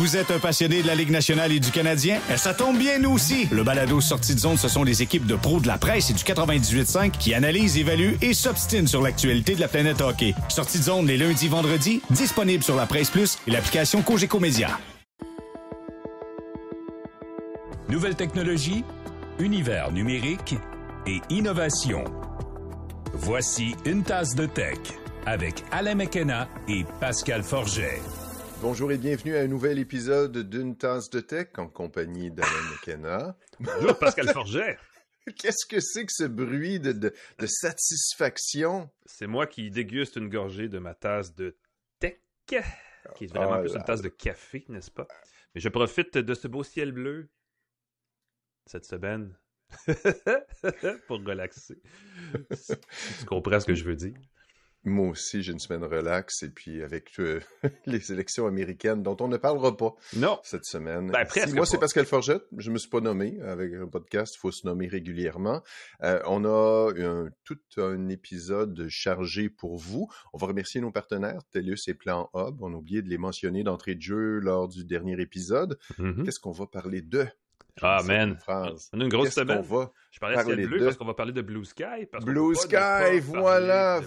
Vous êtes un passionné de la Ligue nationale et du Canadien? Ça tombe bien, nous aussi! Le balado Sortie de zone, ce sont des équipes de pros de la presse et du 98.5 qui analysent, évaluent et s'obstinent sur l'actualité de la planète hockey. Sortie de zone les lundis, vendredis, disponible sur la Presse Plus et l'application Cogeco Média. Nouvelles technologies, univers numérique et innovation. Voici une tasse de tech avec Alain McKenna et Pascal Forget. Bonjour et bienvenue à un nouvel épisode d'Une tasse de tech en compagnie d'Alain McKenna. Bonjour Pascal Forget. Qu'est-ce que c'est que ce bruit de satisfaction? C'est moi qui déguste une gorgée de ma tasse de tech, qui est vraiment plus une tasse de café, n'est-ce pas? Mais je profite de ce beau ciel bleu cette semaine pour relaxer. Tu comprends ce que je veux dire? Moi aussi, j'ai une semaine relax et puis avec les élections américaines dont on ne parle pas cette semaine. Ben, presque moi, pas. c'est Pascal Forget. Je me suis pas nommé avec un podcast. Il faut se nommer régulièrement. On a tout un épisode chargé pour vous. On va remercier nos partenaires, TELUS et Plan Hub. On a oublié de les mentionner d'entrée de jeu lors du dernier épisode. Mm-hmm. Qu'est-ce qu'on va parler de? Ah, man. On a une grosse semaine. Je parlais de ciel bleu parce qu'on va parler de Blue Sky. Blue Sky, voilà.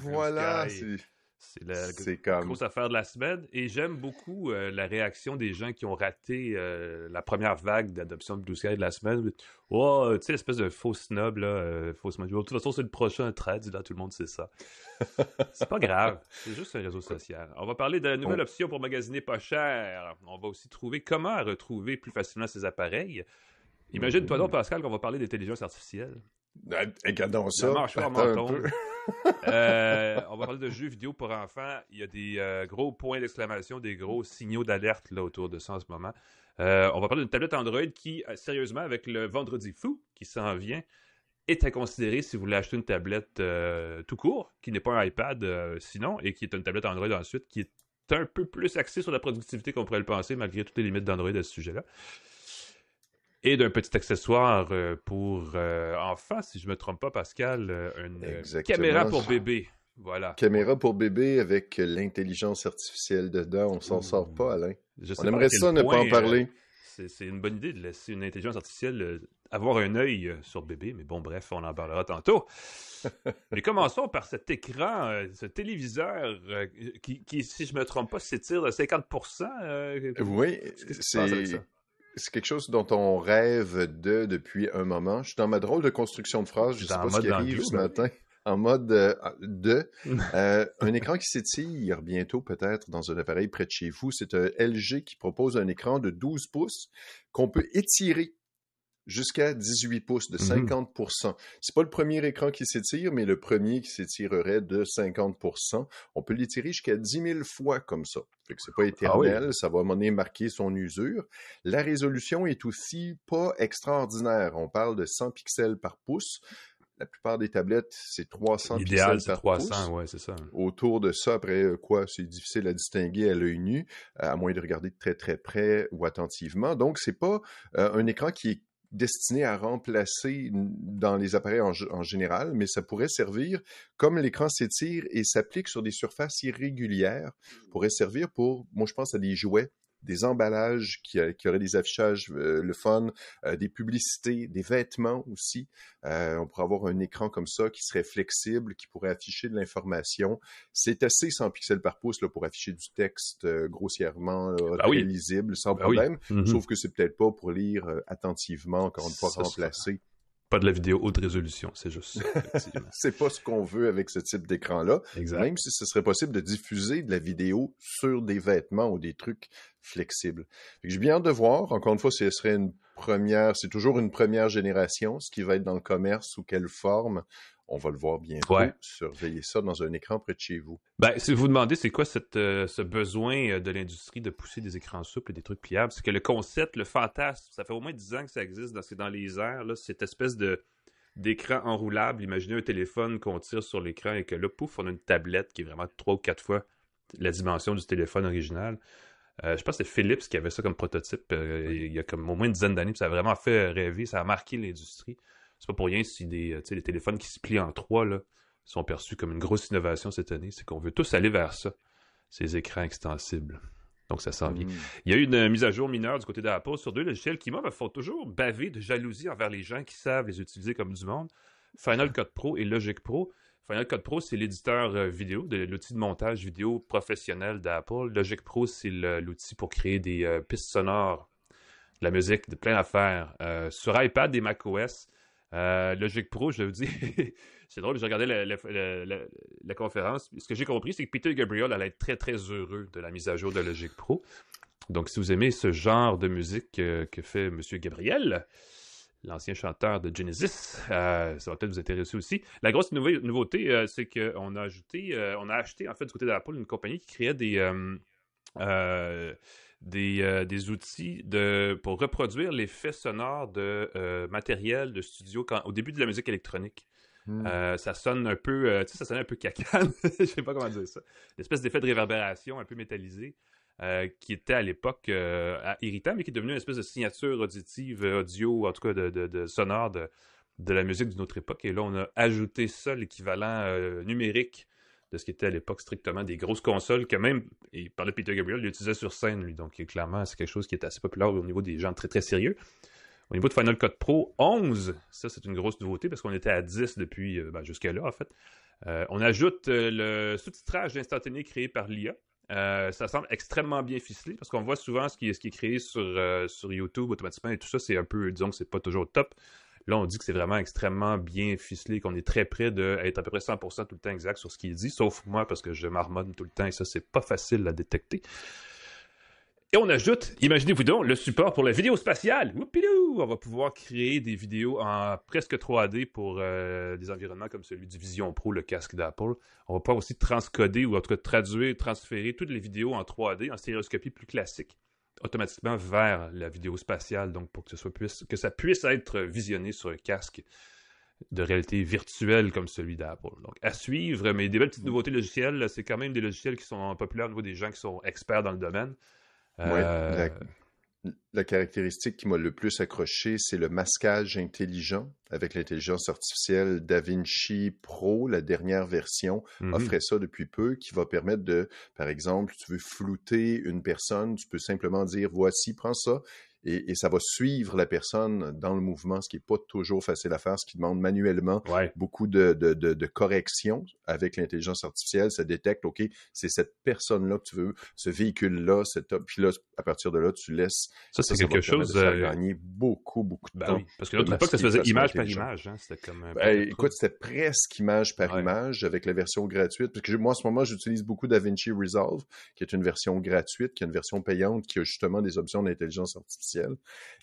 C'est la grosse affaire de la semaine. Et j'aime beaucoup la réaction des gens qui ont raté la première vague d'adoption de Blue Sky de la semaine. Oh, tu sais, l'espèce de faux snob, là. Faux snob. De toute façon, c'est le prochain thread, là, tout le monde sait ça. C'est pas grave. C'est juste un réseau social. On va parler de la nouvelle option pour magasiner pas cher. On va aussi trouver comment retrouver plus facilement ces appareils. Imagine-toi donc, Pascal, qu'on va parler d'intelligence artificielle. Regardons ça. On va parler de jeux vidéo pour enfants. Il y a des gros points d'exclamation, des gros signaux d'alerte là autour de ça en ce moment. On va parler d'une tablette Android qui, sérieusement, avec le vendredi fou qui s'en vient, est à considérer si vous voulez acheter une tablette tout court, qui n'est pas un iPad sinon, et qui est une tablette Android ensuite, qui est un peu plus axée sur la productivité qu'on pourrait le penser, malgré toutes les limites d'Android à ce sujet-là. Et d'un petit accessoire pour enfants, si je ne me trompe pas, Pascal, une caméra pour bébé. Voilà. Caméra pour bébé avec l'intelligence artificielle dedans, on s'en sort pas, Alain. On aimerait ça ne pas en parler. C'est une bonne idée de laisser une intelligence artificielle avoir un œil sur bébé, mais bon, bref, on en parlera tantôt. Mais commençons par cet écran, ce téléviseur qui, si je ne me trompe pas, s'étire de 50%. Oui, c'est quelque chose dont on rêve depuis un moment. Je suis dans ma drôle de construction de phrase, je ne sais pas ce qui arrive ce matin. En mode un écran qui s'étire bientôt peut-être dans un appareil près de chez vous. C'est un LG qui propose un écran de 12 pouces qu'on peut étirer jusqu'à 18 pouces, de 50%. C'est pas le premier écran qui s'étire, mais le premier qui s'étirerait de 50%. On peut l'étirer jusqu'à 10 000 fois comme ça. Fait que c'est pas éternel, ça va à un moment donné marquer son usure. La résolution est aussi pas extraordinaire. On parle de 100 pixels par pouce. La plupart des tablettes, c'est 300 L'idéal, pixels par 300, pouce. ouais, c'est ça. Autour de ça, après c'est difficile à distinguer à l'œil nu, à moins de regarder de très très près ou attentivement. Donc, c'est pas un écran qui est destiné à remplacer dans les appareils en général, mais ça pourrait servir, comme l'écran s'étire et s'applique sur des surfaces irrégulières, pourrait servir pour, moi je pense à des jouets, des emballages qui auraient des affichages, le fun, des publicités, des vêtements aussi. On pourrait avoir un écran comme ça qui serait flexible, qui pourrait afficher de l'information. C'est assez 100 pixels par pouce là, pour afficher du texte grossièrement très lisible, sans problème. Sauf que c'est peut-être pas pour lire attentivement, encore une fois, remplacer. Pas de la vidéo haute résolution, c'est juste ça. C'est pas ce qu'on veut avec ce type d'écran-là. Exact. Même si ce serait possible de diffuser de la vidéo sur des vêtements ou des trucs flexibles. Fait que j'ai bien hâte de voir. Encore une fois, ce serait c'est toujours une première génération, ce qui va être dans le commerce, sous quelle forme. On va le voir bientôt. Surveillez ça dans un écran près de chez vous. Ben, si vous vous demandez c'est quoi ce besoin de l'industrie de pousser des écrans souples et des trucs pliables, c'est que le concept, le fantasme, ça fait au moins 10 ans que ça existe, c'est dans les airs, là, cette espèce d'écran enroulable. Imaginez un téléphone qu'on tire sur l'écran et que là, pouf, on a une tablette qui est vraiment 3 ou 4 fois la dimension du téléphone original. Je pense que c'est Philips qui avait ça comme prototype il y a comme au moins une dizaine d'années, puis ça a vraiment fait rêver, ça a marqué l'industrie. C'est pas pour rien si les téléphones qui se plient en 3 là, sont perçus comme une grosse innovation cette année. C'est qu'on veut tous aller vers ça, ces écrans extensibles. Donc, ça s'en vient. Mm. Il y a eu une mise à jour mineure du côté d'Apple sur 2 logiciels qui, moi, me font toujours baver de jalousie envers les gens qui savent les utiliser comme du monde. Final Cut Pro et Logic Pro. Final Cut Pro, c'est l'éditeur vidéo, l'outil de montage vidéo professionnel d'Apple. Logic Pro, c'est l'outil pour créer des pistes sonores, de la musique, de plein d'affaires. Sur iPad et macOS, Logic Pro, je vous dis, c'est drôle, j'ai regardé la conférence. Ce que j'ai compris, c'est que Peter Gabriel allait être très, très heureux de la mise à jour de Logic Pro. Donc, si vous aimez ce genre de musique que fait M. Gabriel, l'ancien chanteur de Genesis, ça va peut-être vous intéresser aussi. La grosse nouveauté, c'est qu'on a acheté, en fait, du côté d'Apple, une compagnie qui créait des outils pour reproduire l'effet sonore de matériel de studio au début de la musique électronique. Ça sonne un peu, ça sonnait un peu cacane, je sais pas comment dire ça. Une espèce d'effet de réverbération un peu métallisé qui était à l'époque irritant, mais qui est devenu une espèce de signature auditive, audio, en tout cas de sonore de la musique d'une autre époque. Et là, on a ajouté ça, l'équivalent numérique de ce qui était à l'époque strictement des grosses consoles que même, et par le Peter Gabriel, il l'utilisait sur scène, lui. Donc, clairement, c'est quelque chose qui est assez populaire au niveau des gens très, très sérieux. Au niveau de Final Cut Pro 11, ça, c'est une grosse nouveauté parce qu'on était à 10 depuis jusqu'à-là, en fait. On ajoute le sous-titrage instantané créé par l'IA. Ça semble extrêmement bien ficelé parce qu'on voit souvent ce qui est créé sur YouTube automatiquement et tout ça, c'est un peu, disons que c'est pas toujours top. Là, on dit que c'est vraiment extrêmement bien ficelé, qu'on est très près d'être à peu près 100% tout le temps exact sur ce qu'il dit, sauf moi parce que je marmonne tout le temps et ça, c'est pas facile à détecter. Et on ajoute, imaginez-vous donc, le support pour la vidéo spatiale. Whoopidou! On va pouvoir créer des vidéos en presque 3D pour des environnements comme celui du Vision Pro, le casque d'Apple. On va pouvoir aussi transcoder ou en tout cas traduire, transférer toutes les vidéos en 3D, en stéréoscopie plus classique, automatiquement vers la vidéo spatiale, donc pour que ça puisse être visionné sur un casque de réalité virtuelle comme celui d'Apple. Donc, à suivre, mais des belles petites nouveautés logicielles, c'est quand même des logiciels qui sont populaires au niveau des gens qui sont experts dans le domaine. Oui, la caractéristique qui m'a le plus accroché, c'est le masquage intelligent avec l'intelligence artificielle DaVinci Pro, la dernière version, offrait ça depuis peu, qui va permettre de, par exemple, tu veux flouter une personne, tu peux simplement dire, voici, prends ça, et ça va suivre la personne dans le mouvement, ce qui n'est pas toujours facile à faire, ce qui demande manuellement beaucoup de corrections avec l'intelligence artificielle. Ça détecte, OK, c'est cette personne-là que tu veux, ce véhicule-là, puis là, à partir de là, tu laisses... Ça c'est quelque chose... de faire gagner beaucoup de temps. Oui, parce que l'autre époque, ça se faisait image par image. Hein, c'était comme écoute, c'était presque image par image avec la version gratuite. Parce que moi, en ce moment, j'utilise beaucoup DaVinci Resolve, qui est une version gratuite, qui est une version payante, qui a justement des options d'intelligence artificielle.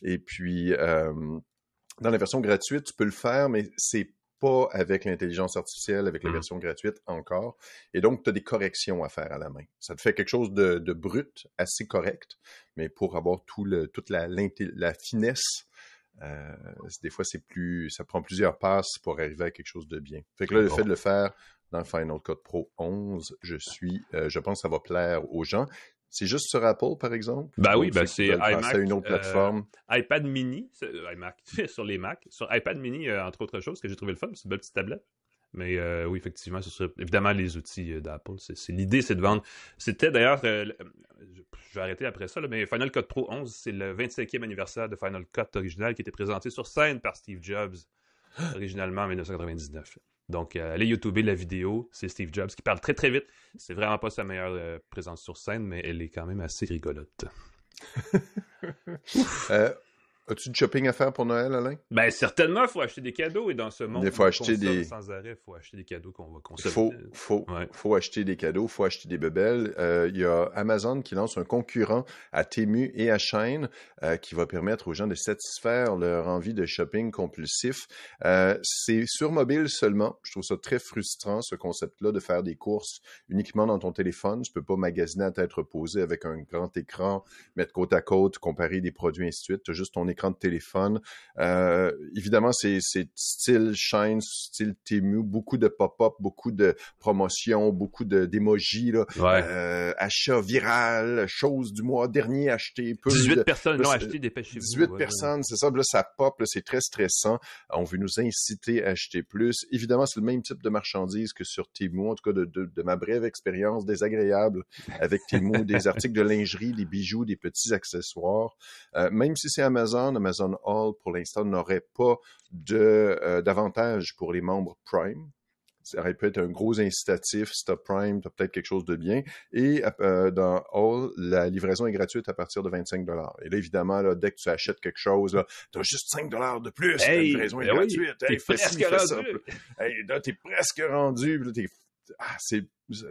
Et puis, dans la version gratuite, tu peux le faire, mais c'est pas avec l'intelligence artificielle, avec la version gratuite encore. Et donc, tu as des corrections à faire à la main. Ça te fait quelque chose de brut, assez correct, mais pour avoir toute la finesse, des fois, ça prend plusieurs passes pour arriver à quelque chose de bien. Fait que là, le fait de le faire dans le Final Cut Pro 11, je pense que ça va plaire aux gens. C'est juste sur Apple, par exemple? Ben oui, c'est iMac. À une autre plateforme. iPad mini, iMac, sur les Mac. Sur iPad mini, entre autres choses, que j'ai trouvé le fun, c'est une belle petite tablette. Mais oui, effectivement, ce serait évidemment les outils d'Apple. L'idée, c'est de vendre. C'était d'ailleurs, je vais arrêter après ça, là, mais Final Cut Pro 11, c'est le 25e anniversaire de Final Cut original qui était présenté sur scène par Steve Jobs, originalement en 1999. Donc, allez YouTuber la vidéo, c'est Steve Jobs qui parle très très vite. C'est vraiment pas sa meilleure présence sur scène, mais elle est quand même assez rigolote. As-tu du shopping à faire pour Noël, Alain? Ben certainement, il faut acheter des cadeaux et dans ce monde, il faut acheter sans arrêt, il faut acheter des cadeaux qu'on va consommer. Faut acheter des cadeaux, il faut acheter des bebelles. Il y a Amazon qui lance un concurrent à Temu et à Shein qui va permettre aux gens de satisfaire leur envie de shopping compulsif. C'est sur mobile seulement. Je trouve ça très frustrant, ce concept-là, de faire des courses uniquement dans ton téléphone. Tu peux pas magasiner à tête reposée avec un grand écran, mettre côte à côte, comparer des produits, ainsi de suite. Tu as juste ton écran de téléphone. Évidemment, c'est style Shein, style Temu, beaucoup de pop-up, beaucoup de promotions, beaucoup d'émojis, là. Ouais. Achat viral, chose du mois dernier acheté. 18 personnes l'ont acheté, dépêchez-vous. 18 personnes, c'est ça. Là, ça pop, là, c'est très stressant. On veut nous inciter à acheter plus. Évidemment, c'est le même type de marchandise que sur Temu, en tout cas de ma brève expérience désagréable avec Temu, des articles de lingerie, des bijoux, des petits accessoires. Même si c'est Amazon All, pour l'instant, n'aurait pas d'avantage pour les membres Prime. Ça aurait pu être un gros incitatif. Si t'as Prime, t'as peut-être quelque chose de bien. Et dans All, la livraison est gratuite à partir de 25 $. Et là, évidemment, là, dès que tu achètes quelque chose, t'as juste 5 $ de plus. La livraison est gratuite. T'es presque rendu. Là, t'es presque rendu. Là, c'est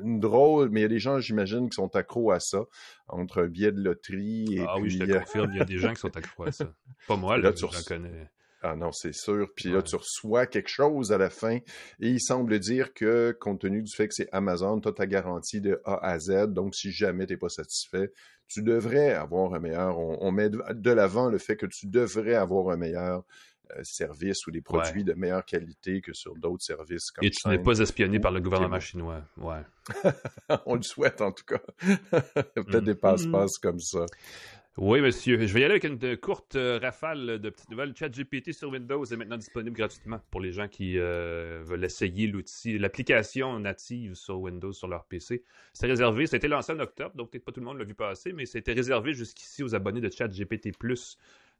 une drôle, mais il y a des gens, j'imagine, qui sont accros à ça, entre un billet de loterie et oui, puis... je te confirme, il y a des gens qui sont accros à ça. Pas moi, là, j'en connais. Ah non, c'est sûr. Puis là, tu reçois quelque chose à la fin et il semble dire que, compte tenu du fait que c'est Amazon, tu as ta garantie de A à Z. Donc, si jamais tu n'es pas satisfait, tu devrais avoir un meilleur... On met de l'avant le fait que tu devrais avoir un meilleur service ou des produits de meilleure qualité que sur d'autres services comme et tu n'es pas espionné par le gouvernement chinois. Ouais. On le souhaite, en tout cas. Peut-être des passe-passe comme ça. Oui, monsieur. Je vais y aller avec une courte rafale de petites nouvelles. ChatGPT sur Windows est maintenant disponible gratuitement pour les gens qui veulent essayer l'outil, l'application native sur Windows sur leur PC. C'est réservé, ça a été lancé en octobre, donc peut-être pas tout le monde l'a vu passer, mais c'était réservé jusqu'ici aux abonnés de ChatGPT+.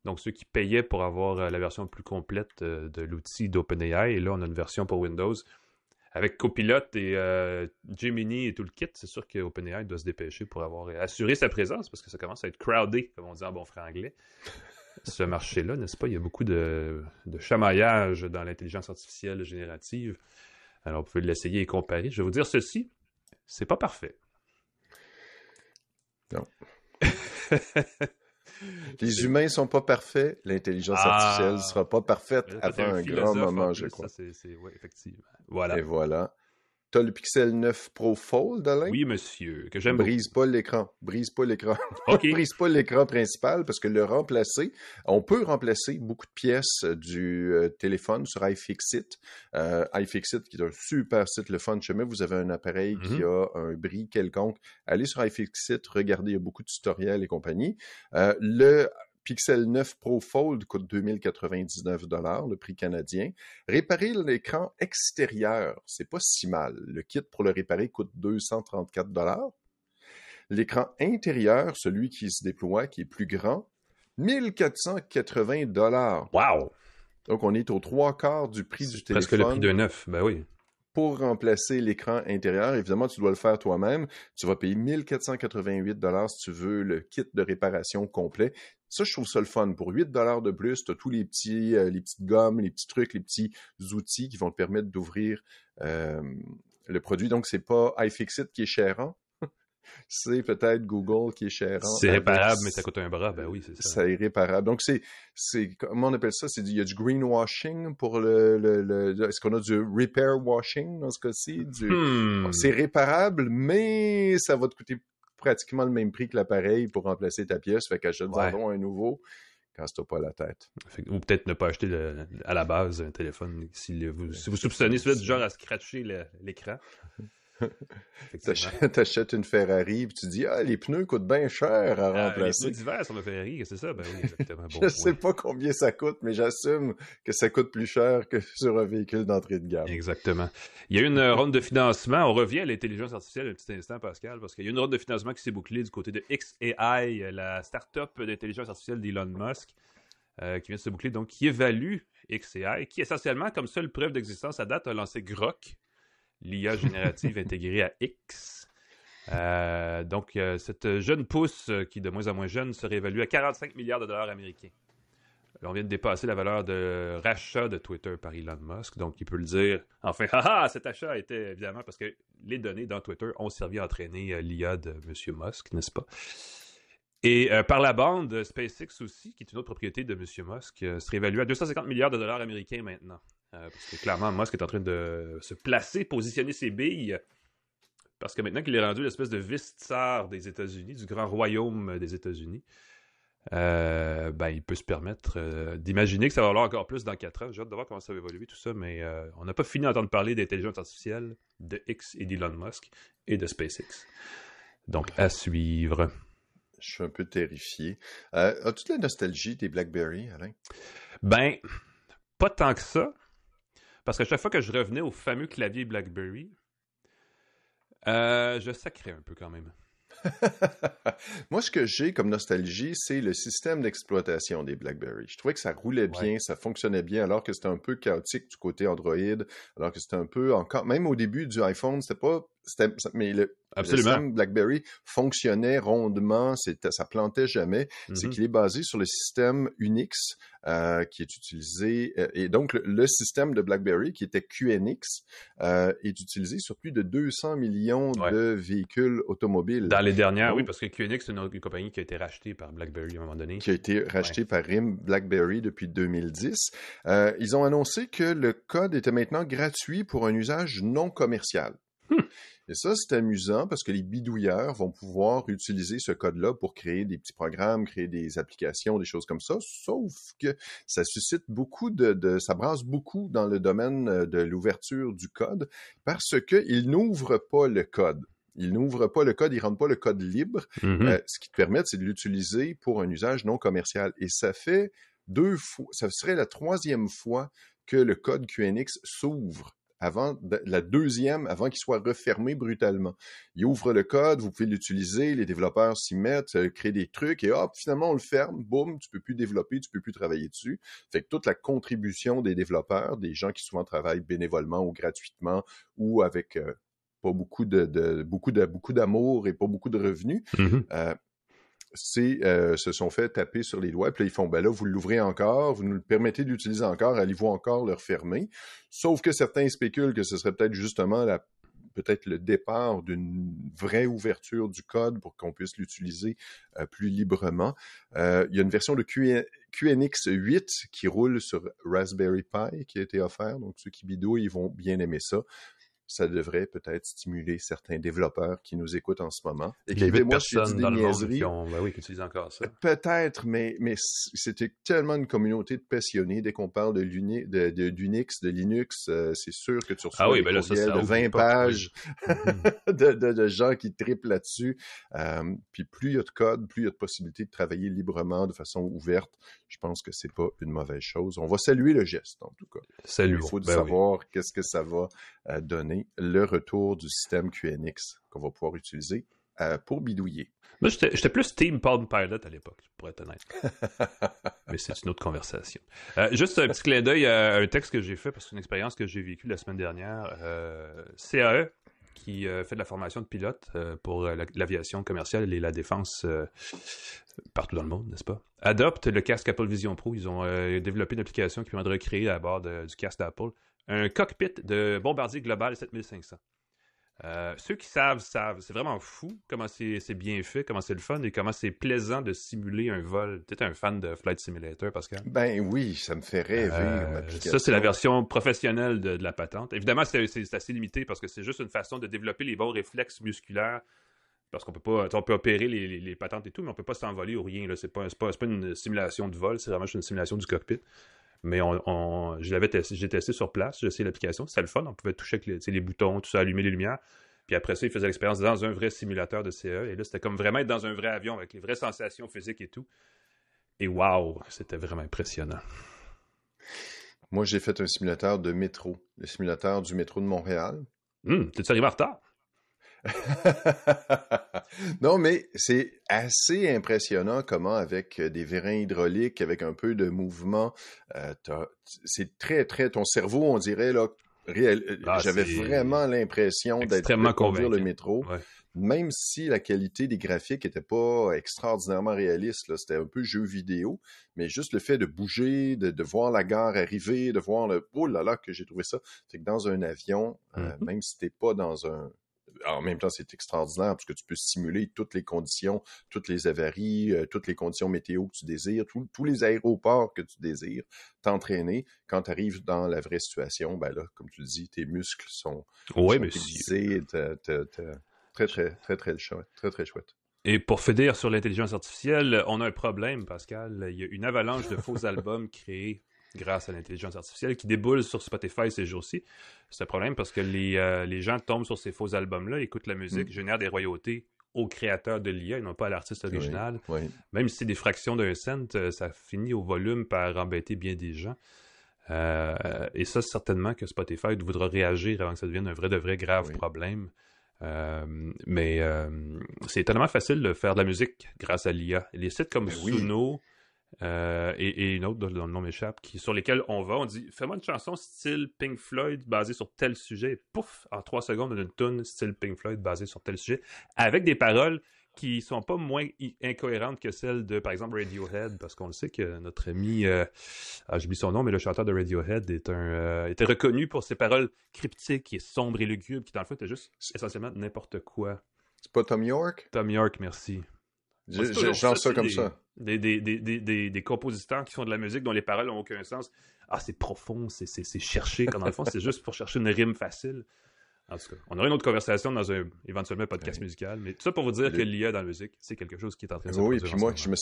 Donc ceux qui payaient pour avoir la version plus complète de l'outil d'OpenAI. Et là, on a une version pour Windows. Avec Copilot et Gemini et tout le kit, c'est sûr qu'OpenAI doit se dépêcher pour avoir assuré sa présence parce que ça commence à être crowded, comme on dit en bon franglais. Ce marché-là, n'est-ce pas? Il y a beaucoup de chamaillage dans l'intelligence artificielle générative. Alors, vous pouvez l'essayer et comparer. Je vais vous dire ceci, c'est pas parfait. Non. Les humains sont pas parfaits, l'intelligence artificielle sera pas parfaite avant un grand moment, je crois. Oui, effectivement. Voilà. Et voilà. T'as le Pixel 9 Pro Fold, Alain? Oui, monsieur, que j'aime Brise pas l'écran. Okay. Brise pas l'écran principal parce que on peut remplacer beaucoup de pièces du téléphone sur iFixit. iFixit qui est un super site, le fun. Jamais vous avez un appareil qui a un bris quelconque. Allez sur iFixit, regardez, il y a beaucoup de tutoriels et compagnie. Le Pixel 9 Pro Fold coûte 2099 $, le prix canadien. Réparer l'écran extérieur, c'est pas si mal. Le kit pour le réparer coûte 234 $. L'écran intérieur, celui qui se déploie, qui est plus grand, 1480 $. Wow! Donc, on est aux 3/4 du prix du téléphone. Presque le prix d'un neuf, ben oui. Pour remplacer l'écran intérieur, évidemment, tu dois le faire toi-même. Tu vas payer 1488 $ si tu veux le kit de réparation complet. Ça, je trouve ça le fun. Pour 8 $ de plus, tu as tous les petites gommes, les petits trucs, les petits outils qui vont te permettre d'ouvrir le produit. Donc, c'est pas iFixit qui est chérant. C'est peut-être Google qui est chérant. C'est réparable, mais ça coûte un bras. Ben oui, c'est ça. C'est irréparable. Donc, comment on appelle ça? Il y a du greenwashing pour est-ce qu'on a du repair washing dans ce cas-ci? C'est réparable, mais ça va te coûter pratiquement le même prix que l'appareil pour remplacer ta pièce. Fait qu'achète-en un nouveau quand t'as pas la tête. Ou peut-être ne pas acheter à la base un téléphone si vous soupçonnez celui du genre à scratcher l'écran. T'achètes une Ferrari et tu dis les pneus coûtent bien cher à remplacer. Les pneus d'hiver sur ma Ferrari, c'est ça? Ben oui, exactement. Je sais pas combien ça coûte, mais j'assume que ça coûte plus cher que sur un véhicule d'entrée de gamme. Exactement. Il y a eu une ronde de financement. On revient à l'intelligence artificielle un petit instant, Pascal, parce qu'il y a une ronde de financement qui s'est bouclée du côté de xAI, la start-up d'intelligence artificielle d'Elon Musk, qui vient de se boucler, donc qui évalue xAI, qui essentiellement, comme seule preuve d'existence à date, a lancé Grok, l'IA générative intégrée à X. Donc, cette jeune pousse, qui est de moins en moins jeune, serait évaluée à 45 milliards de dollars américains. Là, on vient de dépasser la valeur de rachat de Twitter par Elon Musk. Donc, il peut le dire. Enfin, cet achat était évidemment parce que les données dans Twitter ont servi à entraîner l'IA de M. Musk, n'est-ce pas? Et par la bande, SpaceX aussi, qui est une autre propriété de M. Musk, serait évaluée à 250 milliards de dollars américains maintenant. Parce que clairement, Musk est en train de se placer, positionner ses billes, parce que maintenant qu'il est rendu l'espèce de vice-tsar des États-Unis, du grand royaume des États-Unis, il peut se permettre d'imaginer que ça va valoir encore plus dans 4 ans. J'ai hâte de voir comment ça va évoluer tout ça, mais on n'a pas fini d'entendre parler d'intelligence artificielle, de X et d'Elon Musk et de SpaceX. Donc, à suivre. Je suis un peu terrifié. As-tu de la nostalgie des BlackBerry, Alain? Ben, pas tant que ça, parce qu'à chaque fois que je revenais au fameux clavier BlackBerry, je sacrais un peu quand même. Moi, ce que j'ai comme nostalgie, c'est le système d'exploitation des BlackBerry. Je trouvais que ça roulait bien, ça fonctionnait bien, alors que c'était un peu chaotique du côté Android, alors que c'était un peu encore, même au début du iPhone, mais le système BlackBerry fonctionnait rondement, ça plantait jamais. C'est qu'il est basé sur le système Unix qui est utilisé, et donc le système de BlackBerry qui était QNX est utilisé sur plus de 200 millions de véhicules automobiles. Dans les dernières, oui, parce que QNX c'est une compagnie qui a été rachetée par BlackBerry à un moment donné. Qui a été rachetée par RIM BlackBerry depuis 2010. Ils ont annoncé que le code était maintenant gratuit pour un usage non commercial. Et ça, c'est amusant parce que les bidouilleurs vont pouvoir utiliser ce code-là pour créer des petits programmes, créer des applications, des choses comme ça, sauf que ça suscite ça brasse beaucoup dans le domaine de l'ouverture du code parce qu'ils n'ouvrent pas le code. Ils n'ouvrent pas le code, ils ne rendent pas le code libre. Ce qui te permet, c'est de l'utiliser pour un usage non commercial. Et ça fait 2 fois, ça serait la 3e fois que le code QNX s'ouvre. La 2e, avant qu'il soit refermé brutalement. Il ouvre le code, vous pouvez l'utiliser, les développeurs s'y mettent, créent des trucs, et hop, finalement, on le ferme, boum, tu peux plus développer, tu peux plus travailler dessus. Fait que toute la contribution des développeurs, des gens qui souvent travaillent bénévolement ou gratuitement, ou avec pas beaucoup d'amour et pas beaucoup de revenus, se sont fait taper sur les doigts, puis là, ils font, ben là, vous l'ouvrez encore, vous nous le permettez d'utiliser encore, allez-vous encore le refermer? Sauf que certains spéculent que ce serait peut-être justement peut-être le départ d'une vraie ouverture du code pour qu'on puisse l'utiliser plus librement. Il y a une version de QNX 8 qui roule sur Raspberry Pi qui a été offert, donc ceux qui bidouillent, ils vont bien aimer ça. Ça devrait peut-être stimuler certains développeurs qui nous écoutent en ce moment. Et il y a 8 personnes dans le monde qui utilisent encore ça. Peut-être, mais c'était tellement une communauté de passionnés. Dès qu'on parle d'Unix, de Linux, c'est sûr que tu reçois des courriels de 20 pages de gens qui trippent là-dessus. Puis plus il y a de code, plus il y a de possibilités de travailler librement, de façon ouverte. Je pense que c'est pas une mauvaise chose. On va saluer le geste, en tout cas. Salut. Il faut savoir qu'est-ce que ça va donner, le retour du système QNX qu'on va pouvoir utiliser pour bidouiller. Moi, j'étais plus Team Palm Pilot à l'époque, pour être honnête. Mais c'est une autre conversation. Juste un petit clin d'œil à un texte que j'ai fait, parce que c'est une expérience que j'ai vécue la semaine dernière. CAE, qui fait de la formation de pilote pour l'aviation commerciale et la défense partout dans le monde, n'est-ce pas? Adopte le casque Apple Vision Pro. Ils ont développé une application qui permet de recréer à bord du casque d'Apple un cockpit de Bombardier Global 7500. Ceux qui savent. C'est vraiment fou comment c'est bien fait, comment c'est le fun et comment c'est plaisant de simuler un vol. Tu es un fan de Flight Simulator, Pascal? Ben oui, ça me fait rêver. Ça, c'est la version professionnelle de la patente. Évidemment, c'est assez limité parce que c'est juste une façon de développer les bons réflexes musculaires. Parce qu'on peut pas, on peut opérer les patentes et tout, mais on peut pas s'envoler ou rien. Là. C'est pas une simulation de vol, c'est vraiment juste une simulation du cockpit. Mais j'ai testé sur place, j'ai essayé l'application, c'était le fun, on pouvait toucher avec les boutons, tout ça, allumer les lumières. Puis après ça, il faisait l'expérience dans un vrai simulateur de CE. Et là, c'était comme vraiment être dans un vrai avion avec les vraies sensations physiques et tout. Et waouh, c'était vraiment impressionnant. Moi, j'ai fait un simulateur de métro, le simulateur du métro de Montréal. T'es-tu arrivé en retard? Non, mais c'est assez impressionnant comment avec des vérins hydrauliques, avec un peu de mouvement, c'est très, très... Ton cerveau, on dirait, là, j'avais vraiment l'impression de conduire le métro. Ouais. Même si la qualité des graphiques n'était pas extraordinairement réaliste, là, c'était un peu jeu vidéo, mais juste le fait de bouger, de voir la gare arriver, de voir le... Oh là là, que j'ai trouvé ça. Fait que dans un avion, même si t'es pas dans un... En même temps, c'est extraordinaire parce que tu peux simuler toutes les conditions, toutes les avaries, toutes les conditions météo que tu désires, tous les aéroports que tu désires, t'entraîner. Quand tu arrives dans la vraie situation, ben là, comme tu le dis, tes muscles sont aiguisés, très, très, très, très chouette. Très, très chouette. Et pour finir sur l'intelligence artificielle, on a un problème, Pascal. Il y a une avalanche de faux albums créés grâce à l'intelligence artificielle qui déboule sur Spotify ces jours-ci. C'est un problème parce que les gens tombent sur ces faux albums-là, écoutent la musique, génèrent des royautés au créateur de l'IA et non pas à l'artiste original. Oui. Même si c'est des fractions d'un cent, ça finit au volume par embêter bien des gens. Et ça, certainement que Spotify voudra réagir avant que ça devienne un vrai de vrai grave problème. Mais c'est étonnamment facile de faire de la musique grâce à l'IA. Les sites comme Suno et une autre dont le nom m'échappe, sur lesquels on dit « Fais-moi une chanson style Pink Floyd basée sur tel sujet. » Et pouf, en 3 secondes, on a une tune style Pink Floyd basée sur tel sujet, avec des paroles qui sont pas moins incohérentes que celles de, par exemple, Radiohead, parce qu'on le sait que notre ami, j'oublie son nom, mais le chanteur de Radiohead était reconnu pour ses paroles cryptiques et sombres et lugubres, qui dans le fond étaient juste essentiellement n'importe quoi. C'est pas Tom York? Tom York, merci. J'en ça comme ça. Des compositeurs qui font de la musique dont les paroles n'ont aucun sens. Ah, c'est profond, c'est cherché, quand dans le fond, c'est juste pour chercher une rime facile. En tout cas, on aura une autre conversation dans éventuellement un podcast musical, mais tout ça pour vous dire que l'IA dans la musique, c'est quelque chose qui est en train de se produire. Oui, puis moi, je me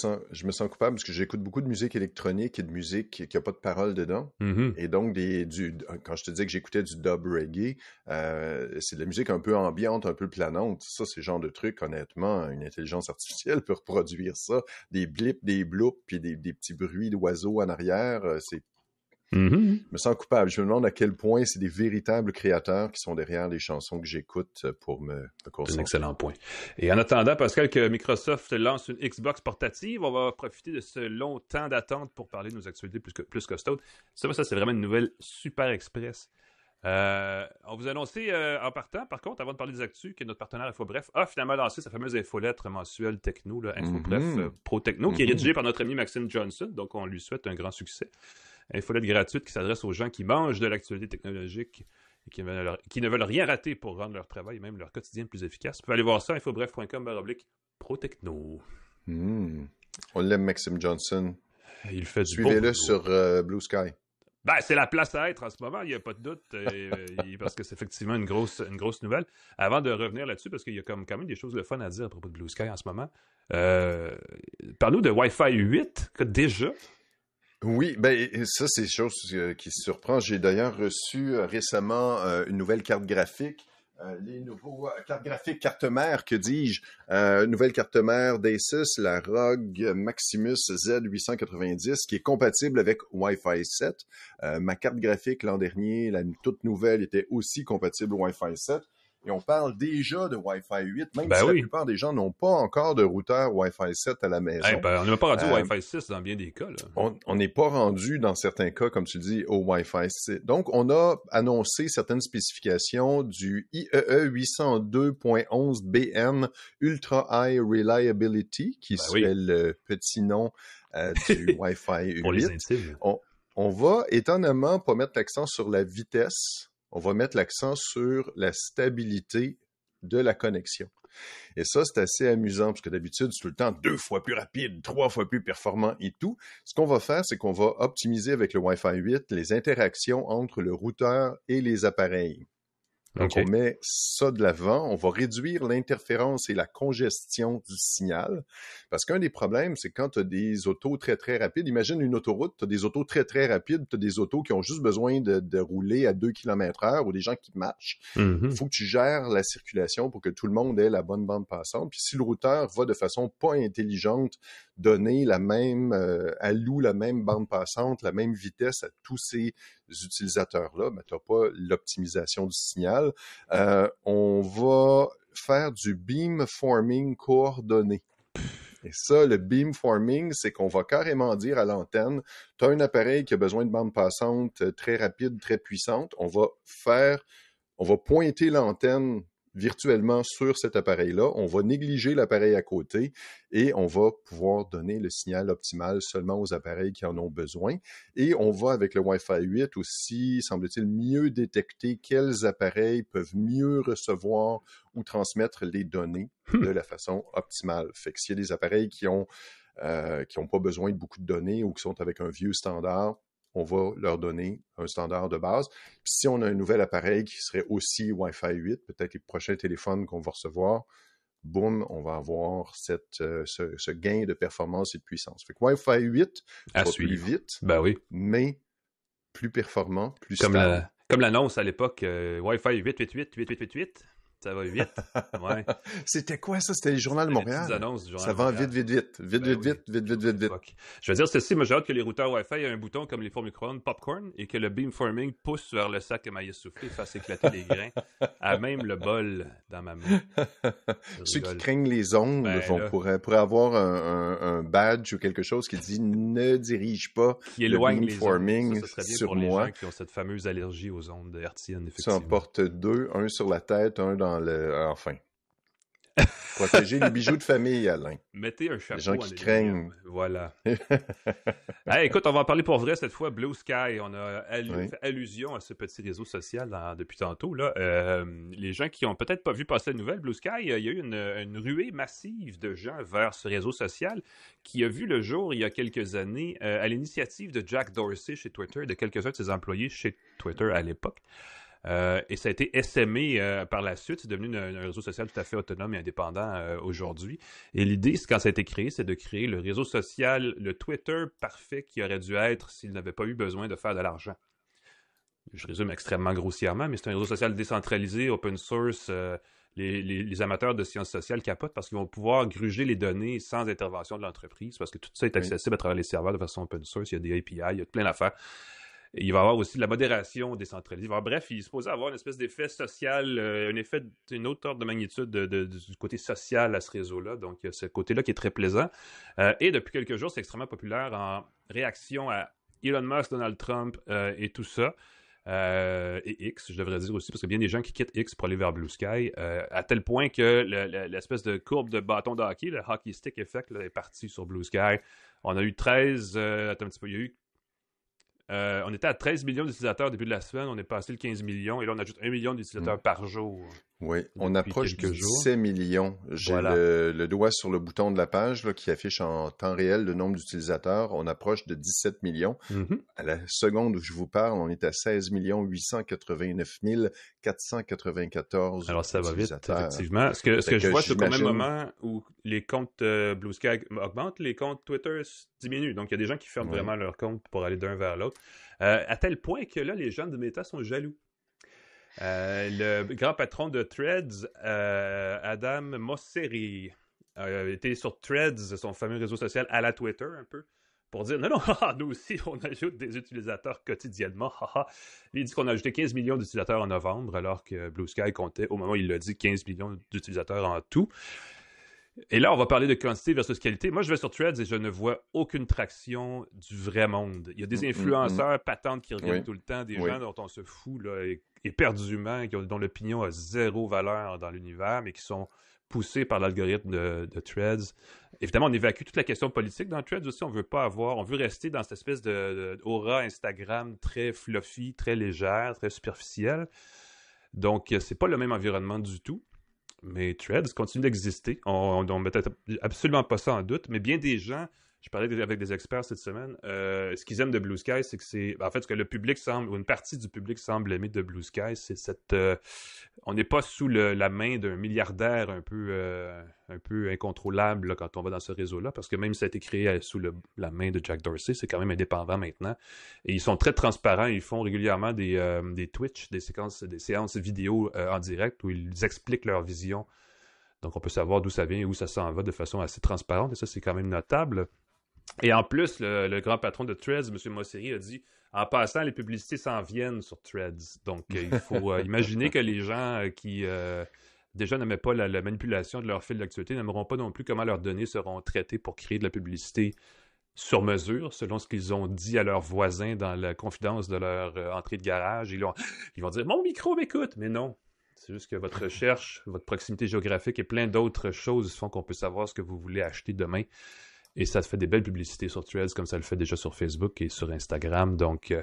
sens coupable parce que j'écoute beaucoup de musique électronique et de musique qui n'a pas de paroles dedans. Mm-hmm. Et donc, quand je te disais que j'écoutais du dub reggae, c'est de la musique un peu ambiante, un peu planante. Ça, c'est le genre de truc, honnêtement, une intelligence artificielle peut reproduire ça. Des blips, des bloops, puis des petits bruits d'oiseaux en arrière, c'est... Mm-hmm. Je me sens coupable. Je me demande à quel point c'est des véritables créateurs qui sont derrière les chansons que j'écoute pour me concentrer. C'est un excellent point. Et en attendant, Pascal, que Microsoft lance une Xbox portative, on va profiter de ce long temps d'attente pour parler de nos actualités plus costaudes. Ça, c'est vraiment une nouvelle super express. On vous a annoncé en partant, par contre, avant de parler des actus, que notre partenaire InfoBref a finalement lancé sa fameuse infolettre mensuelle techno, là, InfoBref Pro Techno, qui est rédigée par notre ami Maxime Johnson, donc on lui souhaite un grand succès. Infolette gratuite qui s'adresse aux gens qui mangent de l'actualité technologique et qui ne veulent rien rater pour rendre leur travail et même leur quotidien plus efficace. Vous pouvez aller voir ça, infobref.com/pro-techno. On l'aime, Maxime Johnson. Il fait du Suivez-le sur Blue Sky. Ben, c'est la place à être en ce moment, il n'y a pas de doute, parce que c'est effectivement une grosse nouvelle. Avant de revenir là-dessus, parce qu'il y a quand même des choses de fun à dire à propos de Blue Sky en ce moment, parle-nous de Wi-Fi 8, déjà. Oui, ben ça, c'est une chose qui surprend. J'ai d'ailleurs reçu récemment une nouvelle carte graphique. Les nouveaux cartes graphiques, carte mère, que dis-je? Nouvelle carte mère d'Asus, la ROG Maximus Z890, qui est compatible avec Wi-Fi 7. Ma carte graphique l'an dernier, la toute nouvelle, était aussi compatible Wi-Fi 7. Et on parle déjà de Wi-Fi 8, même si la plupart des gens n'ont pas encore de routeur Wi-Fi 7 à la maison. On n'est pas rendu au Wi-Fi 6 dans bien des cas. Là. On n'est pas rendu, dans certains cas, comme tu dis, au Wi-Fi 6. Donc, on a annoncé certaines spécifications du IEE 802.11bn Ultra High Reliability, qui serait le petit nom du Wi-Fi 8. Pour les intimes. On va étonnamment pas mettre l'accent sur la vitesse. On va mettre l'accent sur la stabilité de la connexion. Et ça, c'est assez amusant, parce que d'habitude, c'est tout le temps 2 fois plus rapide, 3 fois plus performant et tout. Ce qu'on va faire, c'est qu'on va optimiser avec le Wi-Fi 8 les interactions entre le routeur et les appareils. Donc, on met ça de l'avant, on va réduire l'interférence et la congestion du signal. Parce qu'un des problèmes, c'est quand tu as des autos très, très rapides. Imagine une autoroute, tu as des autos très, très rapides, tu as des autos qui ont juste besoin de rouler à 2 km/h ou des gens qui marchent. Il faut que tu gères la circulation pour que tout le monde ait la bonne bande passante. Puis si le routeur va de façon pas intelligente donner alloue la même bande passante, la même vitesse à tous ces utilisateurs-là, tu n'as pas l'optimisation du signal. On va faire du beamforming coordonné. Et ça, le beamforming, c'est qu'on va carrément dire à l'antenne, tu as un appareil qui a besoin de bande passante très rapide, très puissante, on va pointer l'antenne virtuellement sur cet appareil-là, on va négliger l'appareil à côté et on va pouvoir donner le signal optimal seulement aux appareils qui en ont besoin. Et on va, avec le Wi-Fi 8 aussi, semble-t-il, mieux détecter quels appareils peuvent mieux recevoir ou transmettre les données de la façon optimale. Fait que s'il y a des appareils qui ont pas besoin de beaucoup de données ou qui sont avec un vieux standard, on va leur donner un standard de base. Puis si on a un nouvel appareil qui serait aussi Wi-Fi 8, peut-être les prochains téléphones qu'on va recevoir boum, on va avoir ce gain de performance et de puissance. Fait que Wi-Fi 8 À va suivre. plus vite, Ben oui. mais plus performant, plus Comme stable. comme l'annonce à l'époque, Wi-Fi 888. Ça va vite. Ouais. C'était quoi ça? C'était le Journal de Les petites Montréal. annonces du Journal Ça de va Montréal. vite. Ben oui. Vite. Fuck. Je veux dire, c'est moi j'ai hâte que les routeurs Wi-Fi aient un bouton comme les fours micro-ondes popcorn et que le beamforming pousse vers le sac à maïs soufflé et fasse éclater les grains à même le bol dans ma main. Ceux qui craignent les ondes pourraient avoir un badge ou quelque chose qui dit « Ne dirige pas qui éloigne le les beamforming ondes. Ça serait bien sur pour moi. » les gens qui ont cette fameuse allergie aux ondes hertziennes, Tu effectivement. en portes 2, un sur la tête, un dans le... Enfin. Protéger les bijoux de famille, Alain. Mettez un chapeau. Les gens qui en craignent. aluminium. Voilà. Hey, écoute, on va en parler pour vrai cette fois. Blue Sky, on a fait allusion à ce petit réseau social depuis tantôt. Là. Les gens qui ont peut-être pas vu passer la nouvelle, Blue Sky, il y a eu une ruée massive de gens vers ce réseau social qui a vu le jour il y a quelques années à l'initiative de Jack Dorsey chez Twitter, de quelques-uns de ses employés chez Twitter à l'époque. Et ça a été essaimé par la suite. C'est devenu un réseau social tout à fait autonome et indépendant aujourd'hui. Et l'idée, quand ça a été créé, c'est de créer le réseau social, le Twitter parfait qui aurait dû être s'il n'avait pas eu besoin de faire de l'argent. Je résume extrêmement grossièrement, mais c'est un réseau social décentralisé, open source. Les amateurs de sciences sociales capotent parce qu'ils vont pouvoir gruger les données sans intervention de l'entreprise parce que tout ça est accessible à travers les serveurs de façon open source. Il y a des API, il y a plein d'affaires. Il va y avoir aussi de la modération décentralisée. Bref, il est supposé avoir une espèce d'effet social, une autre ordre de magnitude du côté social à ce réseau-là. Donc, il y a ce côté-là qui est très plaisant. Et depuis quelques jours, c'est extrêmement populaire en réaction à Elon Musk, Donald Trump et tout ça. Et X, je devrais dire aussi, parce qu'il y a bien des gens qui quittent X pour aller vers Blue Sky, à tel point que l'espèce de courbe de bâton de hockey, le hockey stick effect, là, est parti sur Blue Sky. On a eu 13... attends un petit peu, il y a eu on était à 13 millions d'utilisateurs au début de la semaine, on est passé le 15 millions, et là on ajoute 1 million d'utilisateurs par jour. Oui, on approche de 17 millions. J'ai Voilà. le doigt sur le bouton de la page là, qui affiche en temps réel le nombre d'utilisateurs. On approche de 17 millions. Mm-hmm. À la seconde où je vous parle, on est à 16 889 494 Alors ça va vite, utilisateurs. effectivement. Ce que je vois, c'est qu'au même moment où les comptes Blue Sky augmentent, les comptes Twitter diminuent. Donc il y a des gens qui ferment vraiment leur compte pour aller d'un vers l'autre. À tel point que là, les gens de Meta sont jaloux. Le grand patron de Threads, Adam Mosseri, était sur Threads, son fameux réseau social à la Twitter un peu, pour dire non, nous aussi, on ajoute des utilisateurs quotidiennement. Il dit qu'on a ajouté 15 millions d'utilisateurs en novembre, alors que Blue Sky comptait, au moment où il l'a dit, 15 millions d'utilisateurs en tout. Et là, on va parler de quantité versus qualité. Moi, je vais sur Threads et je ne vois aucune traction du vrai monde. Il y a des influenceurs patentes qui reviennent tout le temps, des gens dont on se fout là, éperdument, dont l'opinion a zéro valeur dans l'univers, mais qui sont poussés par l'algorithme de Threads. Évidemment, on évacue toute la question politique dans Threads aussi. On veut rester dans cette espèce de aura Instagram très fluffy, très légère, très superficielle. Donc, c'est pas le même environnement du tout. Mais Threads continue d'exister. On mettait absolument pas ça en doute. Mais bien des gens, je parlais avec des experts cette semaine, ce qu'ils aiment de Blue Sky, c'est que en fait, ce que le public semble, ou une partie du public semble aimer de Blue Sky, c'est cette... on n'est pas sous la main d'un milliardaire un peu incontrôlable là, quand on va dans ce réseau-là, parce que même si ça a été créé sous la main de Jack Dorsey, c'est quand même indépendant maintenant. Et ils sont très transparents, ils font régulièrement des Twitch, des séances vidéo en direct où ils expliquent leur vision. Donc on peut savoir d'où ça vient et où ça s'en va de façon assez transparente, et ça c'est quand même notable. Et en plus, le grand patron de Threads, M. Mosseri, a dit « En passant, les publicités s'en viennent sur Threads. » Donc, il faut imaginer que les gens qui déjà n'aimaient pas la manipulation de leur fil d'actualité n'aimeront pas non plus comment leurs données seront traitées pour créer de la publicité sur mesure, selon ce qu'ils ont dit à leurs voisins dans la confidence de leur entrée de garage. Ils vont dire « Mon micro m'écoute! » Mais non. C'est juste que votre recherche, votre proximité géographique et plein d'autres choses font qu'on peut savoir ce que vous voulez acheter demain. Et ça fait des belles publicités sur Threads comme ça le fait déjà sur Facebook et sur Instagram. Donc,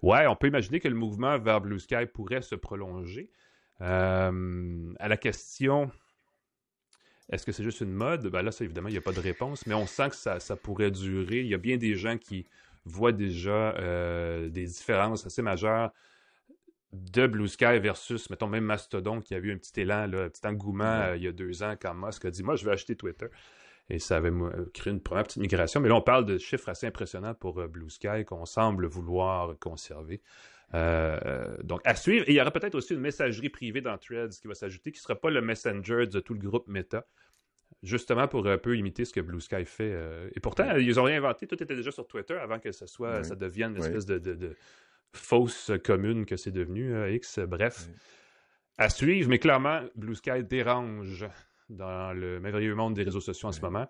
on peut imaginer que le mouvement vers Blue Sky pourrait se prolonger. À la question, est-ce que c'est juste une mode? Ben là, ça, évidemment, il n'y a pas de réponse, mais on sent que ça pourrait durer. Il y a bien des gens qui voient déjà des différences assez majeures de Blue Sky versus, mettons, même Mastodon, qui a eu un petit élan, là, un petit engouement il y a 2 ans, quand Musk a dit « Moi, je vais acheter Twitter ». Et ça avait créé une première petite migration. Mais là, on parle de chiffres assez impressionnants pour Blue Sky qu'on semble vouloir conserver. Donc, à suivre. Et il y aura peut-être aussi une messagerie privée dans Threads qui va s'ajouter, qui ne sera pas le Messenger de tout le groupe Meta, justement pour un peu imiter ce que Blue Sky fait. Et pourtant, ils ont rien inventé. Tout était déjà sur Twitter avant que ça devienne une espèce de fausse commune que c'est devenu, X. Bref, à suivre. Mais clairement, Blue Sky dérange dans le merveilleux monde des réseaux sociaux en ce moment.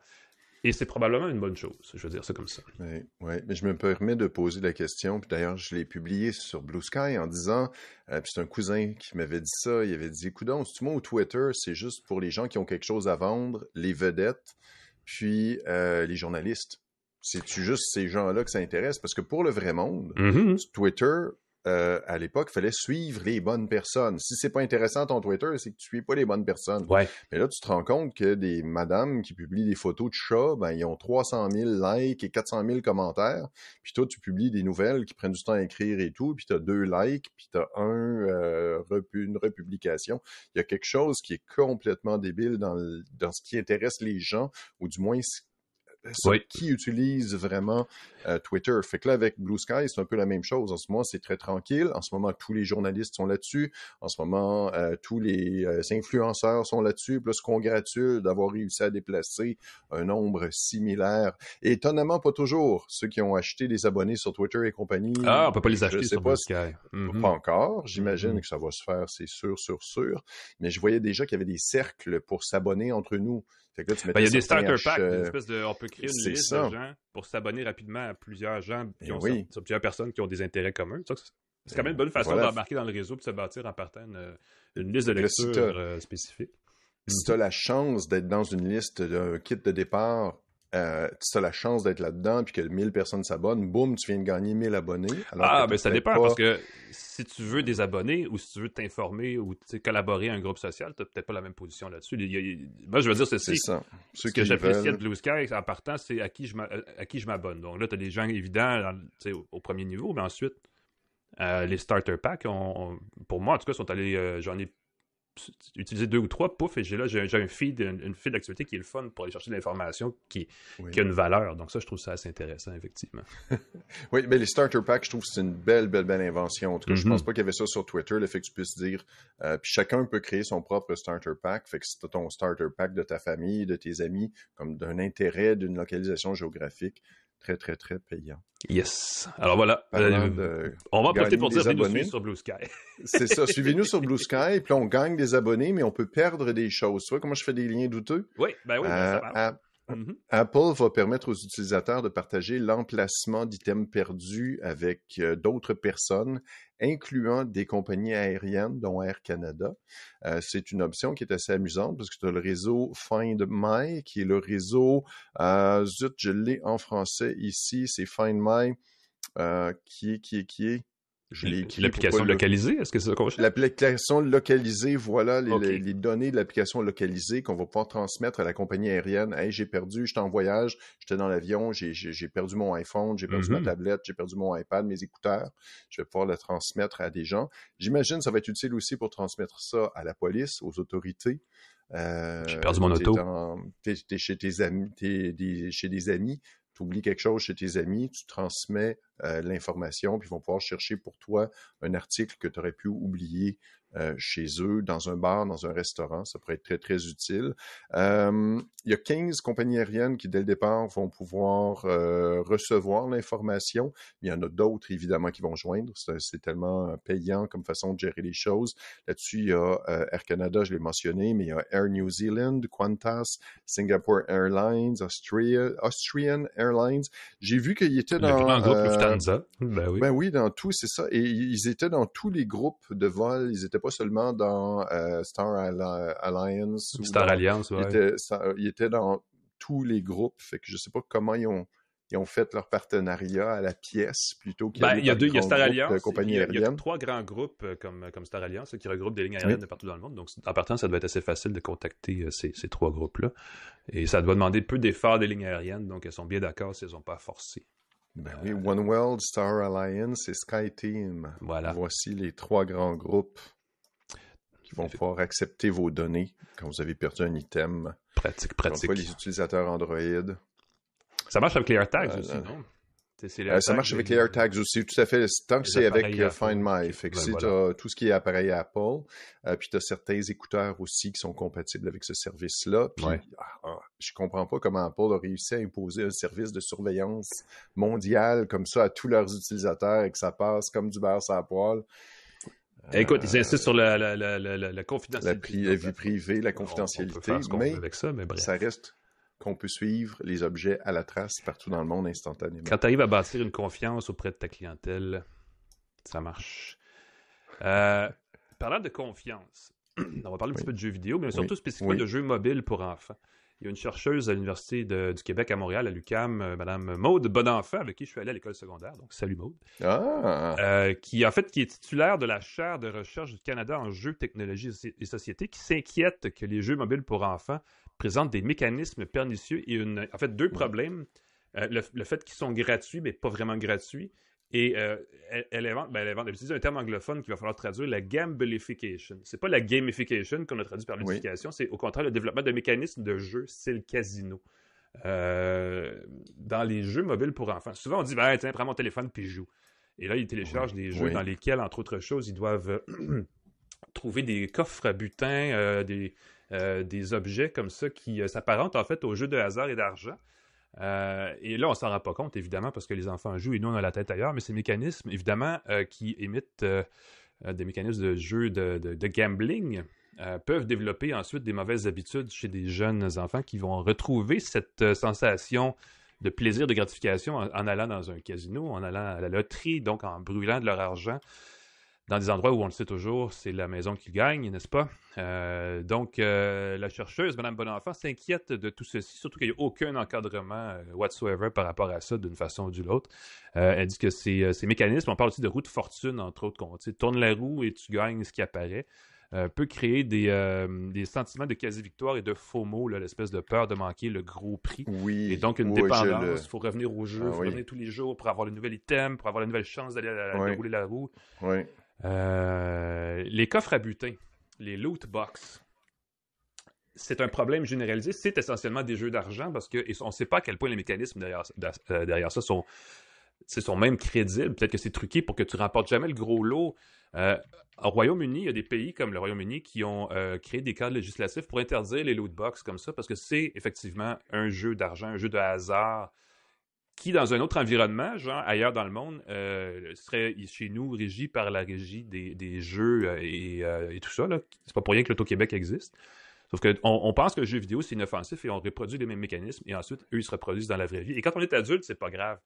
Et c'est probablement une bonne chose, je veux dire ça comme ça. Oui, mais je me permets de poser la question, puis d'ailleurs, je l'ai publié sur Blue Sky en disant, puis c'est un cousin qui m'avait dit ça, il avait dit, coudonc, si tu vois, au Twitter, c'est juste pour les gens qui ont quelque chose à vendre, les vedettes, puis les journalistes. C'est-tu juste ces gens-là que ça intéresse? Parce que pour le vrai monde, Twitter... à l'époque, il fallait suivre les bonnes personnes. Si c'est pas intéressant ton Twitter, c'est que tu suis pas les bonnes personnes. Ouais. Mais là, tu te rends compte que des madames qui publient des photos de chats, ben, ils ont 300 000 likes et 400 000 commentaires. Puis toi, tu publies des nouvelles qui prennent du temps à écrire et tout, puis tu as 2 likes, puis tu as une republication. Il y a quelque chose qui est complètement débile dans ce qui intéresse les gens, ou du moins qui utilise vraiment Twitter. Fait que là, avec Blue Sky, c'est un peu la même chose. En ce moment, c'est très tranquille. En ce moment, tous les journalistes sont là-dessus. En ce moment, tous les influenceurs sont là-dessus. Puis là, se congratulent d'avoir réussi à déplacer un nombre similaire. Et étonnamment, pas toujours. Ceux qui ont acheté des abonnés sur Twitter et compagnie... on peut pas les acheter sur Blue Sky. Pas encore. J'imagine que ça va se faire, c'est sûr. Mais je voyais déjà qu'il y avait des cercles pour s'abonner entre nous. Fait que là, il y a des starter packs, on peut créer une liste de gens pour s'abonner rapidement à plusieurs gens, sur plusieurs personnes qui ont des intérêts communs. C'est quand même une bonne façon d'embarquer dans le réseau et de se bâtir en partant une liste de lecture spécifique. Si tu as la chance d'être dans une liste d'un kit de départ, si tu as la chance d'être là-dedans puis que 1000 personnes s'abonnent, boum, tu viens de gagner 1000 abonnés. Ben ça dépend parce que si tu veux des abonnés ou si tu veux t'informer ou collaborer à un groupe social, tu n'as peut-être pas la même position là-dessus. Moi, je veux dire ceci. C'est ça. Ce que j'apprécie de Blue Sky en partant, c'est à qui je m'abonne. Donc là, tu as des gens évidents au premier niveau, mais ensuite, les starter packs, pour moi, en tout cas, sont allés. J'en ai utiliser 2 ou 3, pouf, et j'ai un feed, une feed d'activité qui est le fun pour aller chercher de l'information qui a une valeur. Donc ça, je trouve ça assez intéressant, effectivement. Oui, mais les starter packs, je trouve que c'est une belle invention. En tout cas, je pense pas qu'il y avait ça sur Twitter, le fait que tu puisses dire, puis chacun peut créer son propre starter pack, fait que c'est ton starter pack de ta famille, de tes amis, comme d'un intérêt, d'une localisation géographique. Très, très, très payant. Yes. Alors voilà. On va profiter pour dire de nous suivre sur Blue Sky. C'est ça. Suivez-nous sur Blue Sky, puis là, on gagne des abonnés, mais on peut perdre des choses. Tu vois comment je fais des liens douteux? Oui, ça marche. Apple va permettre aux utilisateurs de partager l'emplacement d'items perdus avec d'autres personnes, incluant des compagnies aériennes, dont Air Canada. C'est une option qui est assez amusante parce que tu as le réseau Find My, qui est le réseau, je l'ai en français ici, c'est Find My, qui est l'application localisée, est-ce que c'est ça qu'on cherche? L'application localisée, voilà, les données de l'application localisée qu'on va pouvoir transmettre à la compagnie aérienne. Hey, j'ai perdu, j'étais en voyage, j'étais dans l'avion, j'ai perdu mon iPhone, j'ai perdu ma tablette, j'ai perdu mon iPad, mes écouteurs. Je vais pouvoir le transmettre à des gens. J'imagine que ça va être utile aussi pour transmettre ça à la police, aux autorités. J'ai perdu mon auto. T'es chez tes amis, chez des amis. Tu oublies quelque chose chez tes amis, tu transmets l'information, puis ils vont pouvoir chercher pour toi un article que tu aurais pu oublier chez eux, dans un bar, dans un restaurant. Ça pourrait être très, très utile. Il y a 15 compagnies aériennes qui, dès le départ, vont pouvoir recevoir l'information. Il y en a d'autres, évidemment, qui vont joindre. C'est tellement payant comme façon de gérer les choses. Là-dessus, il y a Air Canada, je l'ai mentionné, mais il y a Air New Zealand, Qantas, Singapore Airlines, Austrian Airlines. J'ai vu qu'il était dans... Le grand groupe Lufthansa. Ben oui, dans tout, c'est ça. Et ils étaient dans tous les groupes de vol. Ils n'étaient pas seulement dans Star Alliance. Star Alliance, oui. Ils étaient dans tous les groupes. Fait que je ne sais pas comment ils ont fait leur partenariat à la pièce plutôt qu'il y a il y a Star Alliance, il y a 3 grands groupes comme Star Alliance qui regroupent des lignes aériennes de partout dans le monde. Donc, en partant, ça doit être assez facile de contacter ces 3 groupes-là. Et ça doit demander peu d'efforts des lignes aériennes. Donc, elles sont bien d'accord si elles n'ont pas forcé. Ben oui, One World, Star Alliance et SkyTeam. Voilà. Voici les 3 grands groupes qui vont pouvoir accepter vos données quand vous avez perdu un item. Pratique. Pas les utilisateurs Android. Ça marche avec les AirTags aussi, non? Ça marche avec les AirTags aussi, tout à fait. Tant que c'est avec Find My. Fait que si tu as tout ce qui est appareil Apple, puis tu as certains écouteurs aussi qui sont compatibles avec ce service-là. Puis je comprends pas comment Apple a réussi à imposer un service de surveillance mondiale comme ça à tous leurs utilisateurs et que ça passe comme du beurre sur la poêle. Écoute, ils insistent sur la confidentialité. La vie privée, la confidentialité. On peut faire ce qu'on veut avec ça, mais bref. Ça reste qu'on peut suivre les objets à la trace partout dans le monde instantanément. Quand tu arrives à bâtir une confiance auprès de ta clientèle, ça marche. Parlant de confiance, on va parler un petit peu de jeux vidéo, mais surtout spécifiquement de jeux mobiles pour enfants. Il y a une chercheuse à l'Université du Québec à Montréal, à l'UQAM, Mme Maude Bonenfant, avec qui je suis allé à l'école secondaire, donc salut Maude, qui est titulaire de la chaire de recherche du Canada en jeux, technologies et sociétés, qui s'inquiète que les jeux mobiles pour enfants présentent des mécanismes pernicieux et deux problèmes. Le fait qu'ils sont gratuits, mais pas vraiment gratuits. Et elle utilise un terme anglophone qu'il va falloir traduire, la gambleification. C'est pas la gamification qu'on a traduit par l'utilisation, c'est au contraire le développement de mécanismes de jeu style casino. Dans les jeux mobiles pour enfants. Souvent on dit, tiens, prends mon téléphone puis joue. Et là, ils téléchargent des jeux dans lesquels, entre autres choses, ils doivent trouver des coffres à butin, des objets comme ça qui s'apparentent en fait aux jeux de hasard et d'argent. Et là, on s'en rend pas compte, évidemment, parce que les enfants jouent et nous, on a la tête ailleurs, mais ces mécanismes, évidemment, qui émettent des mécanismes de jeu de gambling, peuvent développer ensuite des mauvaises habitudes chez des jeunes enfants qui vont retrouver cette sensation de plaisir, de gratification en allant dans un casino, en allant à la loterie, donc en brûlant de leur argent dans des endroits où on le sait toujours, c'est la maison qui gagne, n'est-ce pas? Donc, la chercheuse, Mme Bonenfant, s'inquiète de tout ceci, surtout qu'il n'y a aucun encadrement whatsoever par rapport à ça d'une façon ou d'une autre. Elle dit que ces mécanismes, on parle aussi de roue de fortune, entre autres, qu'on tourne la roue et tu gagnes ce qui apparaît, peut créer des sentiments de quasi-victoire et de FOMO, l'espèce de peur de manquer le gros prix. Oui. Et donc, une dépendance, il faut revenir au jeu, il faut revenir tous les jours pour avoir le nouvel item, pour avoir la nouvelle chance d'aller dérouler la roue. Oui. Les coffres à butin, les loot box, c'est un problème généralisé. C'est essentiellement des jeux d'argent parce qu'on ne sait pas à quel point les mécanismes derrière ça sont même crédibles. Peut-être que c'est truqué pour que tu ne remportes jamais le gros lot. Au Royaume-Uni, il y a des pays comme le Royaume-Uni qui ont créé des cadres législatifs pour interdire les loot box comme ça parce que c'est effectivement un jeu d'argent, un jeu de hasard qui, dans un autre environnement, genre ailleurs dans le monde, serait chez nous régi par la régie des jeux et tout ça. Là. C'est pas pour rien que l'Auto-Québec existe. Sauf qu'on pense que le jeu vidéo, c'est inoffensif et on reproduit les mêmes mécanismes et ensuite, eux, ils se reproduisent dans la vraie vie. Et quand on est adulte, c'est pas grave.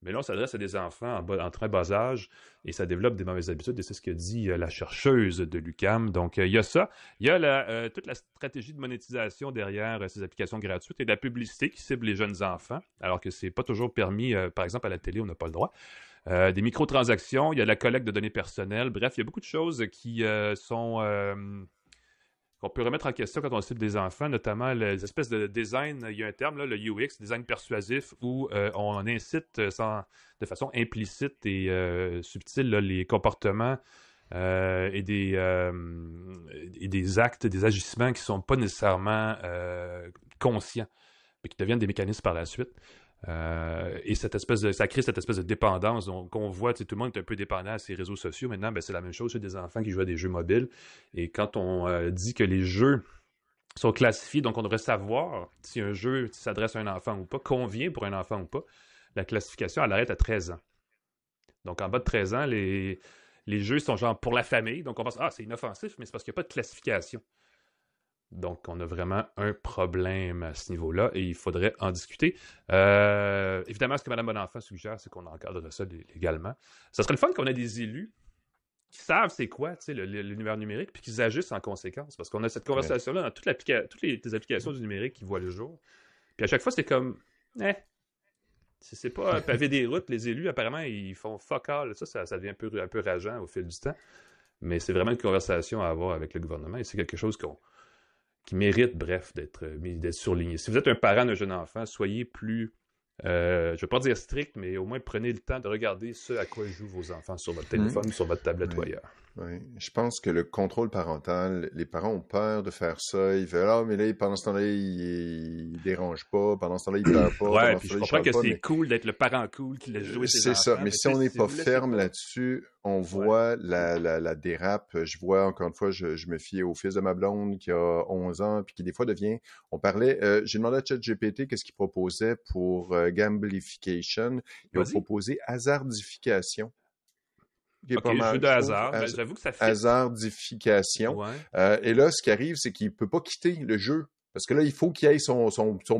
Mais là, on s'adresse à des enfants en très bas âge et ça développe des mauvaises habitudes et c'est ce que dit la chercheuse de l'UQAM. Donc, il y a ça. Il y a toute la stratégie de monétisation derrière ces applications gratuites et de la publicité qui cible les jeunes enfants, alors que c'est pas toujours permis. Par exemple, à la télé, on n'a pas le droit. Des microtransactions, il y a la collecte de données personnelles. Bref, il y a beaucoup de choses qui qu'on peut remettre en question quand on cible des enfants, notamment les espèces de design. Il y a un terme, là, le UX, design persuasif, où on incite de façon implicite et subtile là, les comportements et des actes, des agissements qui ne sont pas nécessairement conscients, mais qui deviennent des mécanismes par la suite. Et ça crée cette espèce de dépendance qu'on voit, tout le monde est un peu dépendant à ces réseaux sociaux. Maintenant, c'est la même chose chez des enfants qui jouent à des jeux mobiles. Et quand on dit que les jeux sont classifiés, donc on devrait savoir si un jeu s'adresse à un enfant ou pas, convient pour un enfant ou pas, la classification, elle arrête à 13 ans. Donc en bas de 13 ans, les jeux sont genre pour la famille. Donc on pense, c'est inoffensif, mais c'est parce qu'il n'y a pas de classification. Donc, on a vraiment un problème à ce niveau-là et il faudrait en discuter. Évidemment, ce que Mme Bonenfant suggère, c'est qu'on encadre ça légalement. Ça serait le fun qu'on ait des élus qui savent c'est quoi l'univers numérique puis qu'ils agissent en conséquence. Parce qu'on a cette conversation-là dans toutes les applications du numérique qui voient le jour. Puis à chaque fois, c'est comme, c'est pas paver des routes. Les élus, apparemment, ils font fuck all. Ça devient un peu rageant au fil du temps. Mais c'est vraiment une conversation à avoir avec le gouvernement et c'est quelque chose qui mérite, bref, d'être surligné. Si vous êtes un parent d'un jeune enfant, soyez plus je ne vais pas dire strict, mais au moins prenez le temps de regarder ce à quoi jouent vos enfants sur votre téléphone, sur votre tablette ou ailleurs. Oui. Je pense que le contrôle parental, les parents ont peur de faire ça. Ils veulent, mais là, pendant ce temps-là, ils dérangent pas. Pendant ce temps-là, ils pleurent pas. Ouais, puis je comprends que c'est cool d'être le parent cool qui laisse jouer ses enfants. C'est ça. Mais si on n'est pas ferme là-dessus, on voit la dérape. Je vois, encore une fois, je me fie au fils de ma blonde qui a 11 ans, puis qui des fois devient... On parlait... j'ai demandé à ChatGPT qu'est-ce qu'il proposait pour gamblification. Il a proposé hasardification. Jeu de hasard. J'avoue que ça fait... Hasardification. Ouais. Et là, ce qui arrive, c'est qu'il peut pas quitter le jeu. Parce que là, il faut qu'il aille son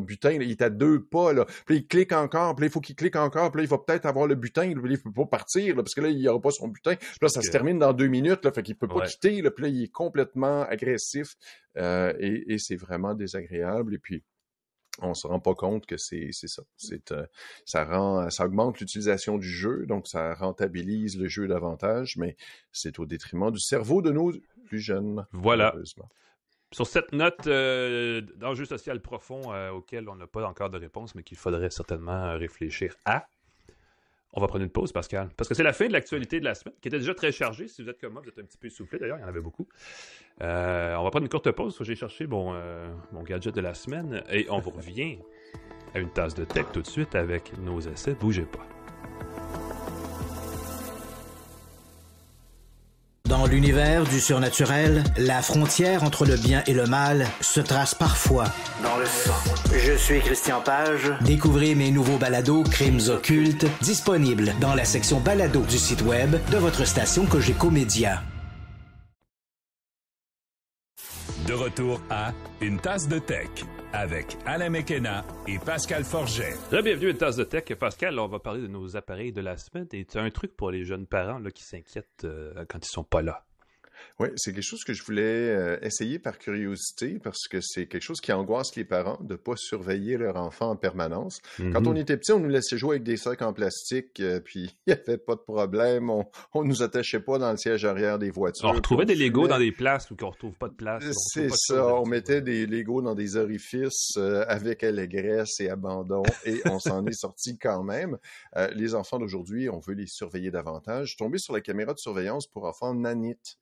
butin. Là, il est à 2 pas. Là. Puis là, il clique encore. Puis là, il faut qu'il clique encore. Puis là, il va peut-être avoir le butin. Puis là, il peut pas partir. Là, parce que là, il n'aura pas son butin. Puis là, ça se termine dans 2 minutes. Là, fait qu'il peut pas quitter. Là, puis là, il est complètement agressif. Et c'est vraiment désagréable. Et puis, on se rend pas compte que c'est ça. Ça augmente l'utilisation du jeu, donc ça rentabilise le jeu davantage, mais c'est au détriment du cerveau de nos plus jeunes. Voilà. Sur cette note d'enjeu social profond auquel on n'a pas encore de réponse, mais qu'il faudrait certainement réfléchir à, on va prendre une pause, Pascal. Parce que c'est la fin de l'actualité de la semaine, qui était déjà très chargée. Si vous êtes comme moi, vous êtes un petit peu essoufflé. D'ailleurs, il y en avait beaucoup. On va prendre une courte pause. J'ai cherché mon gadget de la semaine. Et on vous revient à une tasse de tech tout de suite avec nos essais. Bougez pas. Dans l'univers du surnaturel, la frontière entre le bien et le mal se trace parfois dans le sang. Je suis Christian Page. Découvrez mes nouveaux balados Crimes occultes, disponibles dans la section balado du site web de votre station Cogeco Média. De retour à Une tasse de tech avec Alain McKenna et Pascal Forget. Bienvenue à Une tasse de tech. Pascal, là, on va parler de nos appareils de la semaine. Et tu as un truc pour les jeunes parents là, qui s'inquiètent quand ils sont pas là. Oui, c'est quelque chose que je voulais essayer par curiosité parce que c'est quelque chose qui angoisse les parents de ne pas surveiller leur enfant en permanence. Mm-hmm. Quand on était petit, on nous laissait jouer avec des sacs en plastique, puis il n'y avait pas de problème. On nous attachait pas dans le siège arrière des voitures. On retrouvait des Legos dans des places où on ne retrouve pas de place. C'est ça, on mettait des Legos dans des orifices avec allégresse et abandon et on s'en est sorti quand même. Les enfants d'aujourd'hui, on veut les surveiller davantage. Je suis tombé sur la caméra de surveillance pour enfants Nanite.